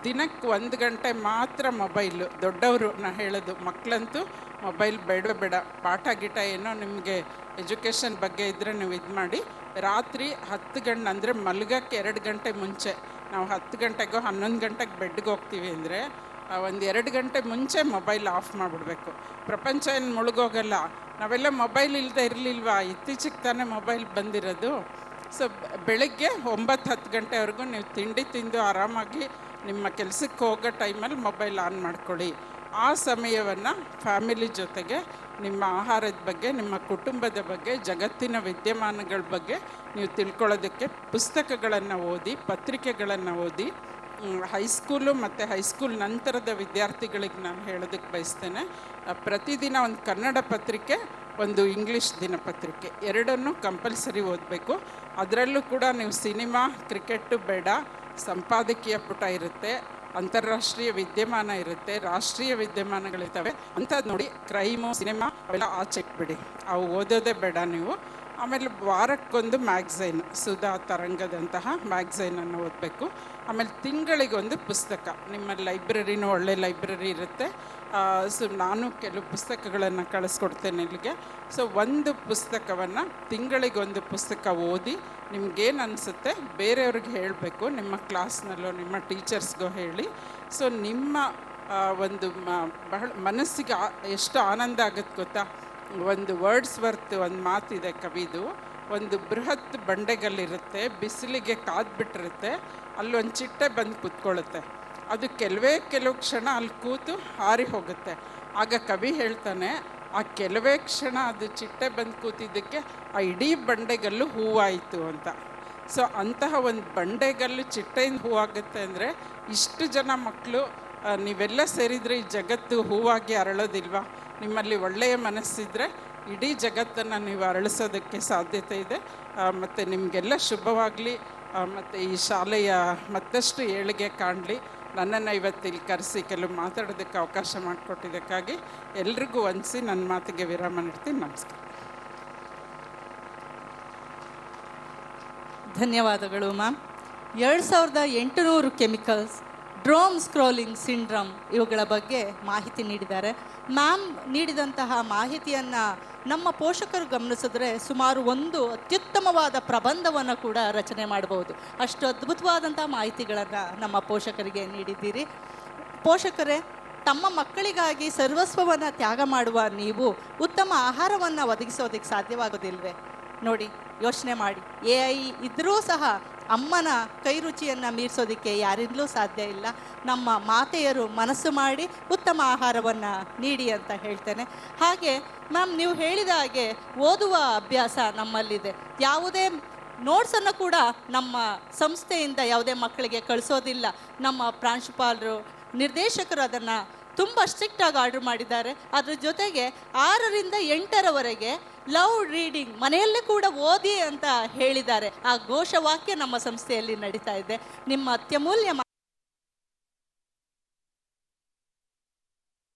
ದಿನಕ್ಕೆ 1 ಗಂಟೆ ಮಾತ್ರ ಮೊಬೈಲು. ದೊಡ್ಡವರು ಹೇಳೋದು, ಮಕ್ಕಳಂತೂ ಮೊಬೈಲ್ ಬೇಡ. ಪಾಠ ಗೀಟ ಏನೋ ನಿಮಗೆ ಎಜುಕೇಷನ್ ಬಗ್ಗೆ ಇದ್ದರೆ ನೀವು ಇದು ಮಾಡಿ. ರಾತ್ರಿ 10 ಗಂಟೆ ಅಂದರೆ ಮಲಗಕ್ಕೆ 2 ಗಂಟೆ ಮುಂಚೆ, ನಾವು 10 ಗಂಟೆಗೋ 11 ಗಂಟೆಗೆ ಬೆಡ್ಗೆ ಹೋಗ್ತೀವಿ ಅಂದರೆ 1-2 ಗಂಟೆ ಮುಂಚೆ ಮೊಬೈಲ್ ಆಫ್ ಮಾಡಿಬಿಡ್ಬೇಕು. ಪ್ರಪಂಚ ಏನು ಮುಳುಗೋಗಲ್ಲ. ನಾವೆಲ್ಲ ಮೊಬೈಲ್ ಇಲ್ಲದೆ ಇರಲಿಲ್ವಾ? ಇತ್ತೀಚೆಗೆ ತಾನೇ ಮೊಬೈಲ್ ಬಂದಿರೋದು. ಸೊ ಬೆಳಗ್ಗೆ 9-10 ಗಂಟೆವರೆಗೂ ನೀವು ತಿಂಡಿ ತಿಂದು ಆರಾಮಾಗಿ ನಿಮ್ಮ ಕೆಲಸಕ್ಕೆ ಹೋಗೋ ಟೈಮಲ್ಲಿ ಮೊಬೈಲ್ ಆನ್ ಮಾಡ್ಕೊಳ್ಳಿ. ಆ ಸಮಯವನ್ನು ಫ್ಯಾಮಿಲಿ ಜೊತೆಗೆ ನಿಮ್ಮ ಆಹಾರದ ಬಗ್ಗೆ, ನಿಮ್ಮ ಕುಟುಂಬದ ಬಗ್ಗೆ, ಜಗತ್ತಿನ ವಿದ್ಯಮಾನಗಳ ಬಗ್ಗೆ ನೀವು ತಿಳ್ಕೊಳ್ಳೋದಕ್ಕೆ ಪುಸ್ತಕಗಳನ್ನು ಓದಿ, ಪತ್ರಿಕೆಗಳನ್ನು ಓದಿ. ಹೈಸ್ಕೂಲು ಮತ್ತು ಹೈಸ್ಕೂಲ್ ನಂತರದ ವಿದ್ಯಾರ್ಥಿಗಳಿಗೆ ನಾನು ಹೇಳೋದಕ್ಕೆ ಬಯಸ್ತೇನೆ, ಪ್ರತಿದಿನ ಒಂದು ಕನ್ನಡ ಪತ್ರಿಕೆ, ಒಂದು ಇಂಗ್ಲೀಷ್ ದಿನಪತ್ರಿಕೆ, ಎರಡನ್ನೂ ಕಂಪಲ್ಸರಿ ಓದಬೇಕು. ಅದರಲ್ಲೂ ಕೂಡ ನೀವು ಸಿನಿಮಾ, ಕ್ರಿಕೆಟ್ಟು ಬೇಡ, ಸಂಪಾದಕೀಯ ಪುಟ ಇರುತ್ತೆ, ಅಂತಾರಾಷ್ಟ್ರೀಯ ವಿದ್ಯಮಾನ ಇರುತ್ತೆ, ರಾಷ್ಟ್ರೀಯ ವಿದ್ಯಮಾನಗಳಿರ್ತವೆ. ಅಂಥದ್ದು ನೋಡಿ, ಕ್ರೈಮು, ಸಿನಿಮಾ ಅವೆಲ್ಲ ಆಚೆ ಇಟ್ಬಿಡಿ, ಅವು ಓದೋದೇ ಬೇಡ ನೀವು. ಆಮೇಲೆ ವಾರಕ್ಕೊಂದು ಮ್ಯಾಗ್ಝೈನ್, ಸುಧಾ, ತರಂಗದಂತಹ ಮ್ಯಾಗ್ಝೈನನ್ನು ಓದಬೇಕು. ಆಮೇಲೆ ತಿಂಗಳಿಗೊಂದು ಪುಸ್ತಕ, ನಿಮ್ಮ ಲೈಬ್ರರಿನೂ ಒಳ್ಳೆ ಲೈಬ್ರರಿ ಇರುತ್ತೆ. ಸೊ ನಾನು ಕೆಲವು ಪುಸ್ತಕಗಳನ್ನು ಕಳಿಸ್ಕೊಡ್ತೇನೆ ಇಲ್ಲಿಗೆ. ಸೊ ಒಂದು ಪುಸ್ತಕವನ್ನು, ತಿಂಗಳಿಗೊಂದು ಪುಸ್ತಕ ಓದಿ ನಿಮಗೇನು ಅನಿಸುತ್ತೆ ಬೇರೆಯವ್ರಿಗೆ ಹೇಳಬೇಕು, ನಿಮ್ಮ ಕ್ಲಾಸ್ನಲ್ಲೋ ನಿಮ್ಮ ಟೀಚರ್ಸ್ಗೋ ಹೇಳಿ. ಸೊ ನಿಮ್ಮ ಒಂದು ಬಹಳ ಮನಸ್ಸಿಗೆ ಎಷ್ಟು ಆನಂದ ಆಗುತ್ತೆ ಗೊತ್ತಾ. ಒಂದು ವರ್ಡ್ಸ್ವರ್ತ್ ಒಂದು ಮಾತಿದೆ ಕವಿದು, ಒಂದು ಬೃಹತ್ ಬಂಡೆಗಲ್ಲಿರುತ್ತೆ, ಬಿಸಿಲಿಗೆ ಕಾದ್ಬಿಟ್ಟಿರುತ್ತೆ, ಅಲ್ಲೊಂದು ಚಿಟ್ಟೆ ಬಂದು ಕೂತ್ಕೊಳ್ಳುತ್ತೆ. ಅದು ಕೆಲವು ಕ್ಷಣ ಅಲ್ಲಿ ಕೂತು ಹಾರಿ ಹೋಗುತ್ತೆ. ಆಗ ಕವಿ ಹೇಳ್ತಾನೆ, ಆ ಕೆಲವೇ ಕ್ಷಣ ಅದು ಚಿಟ್ಟೆ ಬಂದು ಕೂತಿದ್ದಕ್ಕೆ ಆ ಇಡೀ ಬಂಡೆಗಲ್ಲು ಹೂವಾಯಿತು ಅಂತ. ಸೊ ಅಂತಹ ಒಂದು ಬಂಡೆಗಲ್ಲು ಚಿಟ್ಟೆಯಿಂದ ಹೂವಾಗುತ್ತೆ ಅಂದರೆ, ಇಷ್ಟು ಜನ ಮಕ್ಕಳು ನೀವೆಲ್ಲ ಸೇರಿದರೆ ಈ ಜಗತ್ತು ಹೂವಾಗಿ ಅರಳೋದಿಲ್ವಾ? ನಿಮ್ಮಲ್ಲಿ ಒಳ್ಳೆಯ ಮನಸ್ಸಿದ್ರೆ ಇಡೀ ಜಗತ್ತನ್ನು ನೀವು ಅರಳಿಸೋದಕ್ಕೆ ಸಾಧ್ಯತೆ ಇದೆ. ಮತ್ತು ನಿಮಗೆಲ್ಲ ಶುಭವಾಗಲಿ. ಮತ್ತು ಈ ಶಾಲೆಯ ಮತ್ತಷ್ಟು ಏಳಿಗೆ ಕಾಣಲಿ. ನನ್ನನ್ನು ಇವತ್ತಿಲ್ಲಿ ಕರೆಸಿ ಕೆಲವು ಮಾತಾಡೋದಕ್ಕೆ ಅವಕಾಶ ಮಾಡಿಕೊಟ್ಟಿದ್ದಕ್ಕಾಗಿ ಎಲ್ರಿಗೂ ವಂದಿಸಿ ನನ್ನ ಮಾತಿಗೆ ವಿರಾಮ ನೀಡ್ತೀನಿ. ನಮಸ್ಕಾರ. ಧನ್ಯವಾದಗಳು ಮ್ಯಾಮ್. 2800 ಕೆಮಿಕಲ್ಸ್, ಡ್ರೋಮ್ ಸ್ಕ್ರೋಲಿಂಗ್ ಸಿಂಡ್ರಮ್ ಇವುಗಳ ಬಗ್ಗೆ ಮಾಹಿತಿ ನೀಡಿದ್ದಾರೆ. ಮ್ಯಾಮ್ ನೀಡಿದಂತಹ ಮಾಹಿತಿಯನ್ನು ನಮ್ಮ ಪೋಷಕರು ಗಮನಿಸಿದ್ರೆ ಸುಮಾರು ಒಂದು ಅತ್ಯುತ್ತಮವಾದ ಪ್ರಬಂಧವನ್ನು ಕೂಡ ರಚನೆ ಮಾಡಬಹುದು. ಅಷ್ಟು ಅದ್ಭುತವಾದಂಥ ಮಾಹಿತಿಗಳನ್ನು ನಮ್ಮ ಪೋಷಕರಿಗೆ ನೀಡಿದ್ದೀರಿ. ಪೋಷಕರೇ, ತಮ್ಮ ಮಕ್ಕಳಿಗಾಗಿ ಸರ್ವಸ್ವವನ್ನು ತ್ಯಾಗ ಮಾಡುವ ನೀವು ಉತ್ತಮ ಆಹಾರವನ್ನು ಒದಗಿಸೋದಕ್ಕೆ ಸಾಧ್ಯವಾಗೋದಿಲ್ವೇ? ನೋಡಿ, ಯೋಚನೆ ಮಾಡಿ. AI ಇದ್ದರೂ ಸಹ ಅಮ್ಮನ ಕೈ ರುಚಿಯನ್ನು ಮೀರಿಸೋದಕ್ಕೆ ಯಾರಿಂದಲೂ ಸಾಧ್ಯ ಇಲ್ಲ. ನಮ್ಮ ಮಾತೆಯರು ಮನಸ್ಸು ಮಾಡಿ ಉತ್ತಮ ಆಹಾರವನ್ನು ನೀಡಿ ಅಂತ ಹೇಳ್ತೇನೆ. ಹಾಗೆ ಮ್ಯಾಮ್, ನೀವು ಹೇಳಿದ ಹಾಗೆ ಓದುವ ಅಭ್ಯಾಸ ನಮ್ಮಲ್ಲಿದೆ. ಯಾವುದೇ ನೋಟ್ಸನ್ನು ಕೂಡ ನಮ್ಮ ಸಂಸ್ಥೆಯಿಂದ ಯಾವುದೇ ಮಕ್ಕಳಿಗೆ ಕಳಿಸೋದಿಲ್ಲ. ನಮ್ಮ ಪ್ರಾಂಶುಪಾಲರು, ನಿರ್ದೇಶಕರು ಅದನ್ನು ತುಂಬ ಸ್ಟ್ರಿಕ್ಟಾಗಿ ಆರ್ಡರ್ ಮಾಡಿದ್ದಾರೆ. ಅದ್ರ ಜೊತೆಗೆ 6ರಿಂದ 8ರವರೆಗೆ ಲವ್ ರೀಡಿಂಗ್ ಮನೆಯಲ್ಲೇ ಕೂಡ ಓದಿ ಅಂತ ಹೇಳಿದ್ದಾರೆ. ಆ ಘೋಷವಾಕ್ಯ ನಮ್ಮ ಸಂಸ್ಥೆಯಲ್ಲಿ ನಡೀತಾ ಇದೆ. ನಿಮ್ಮ ಅತ್ಯಮೂಲ್ಯ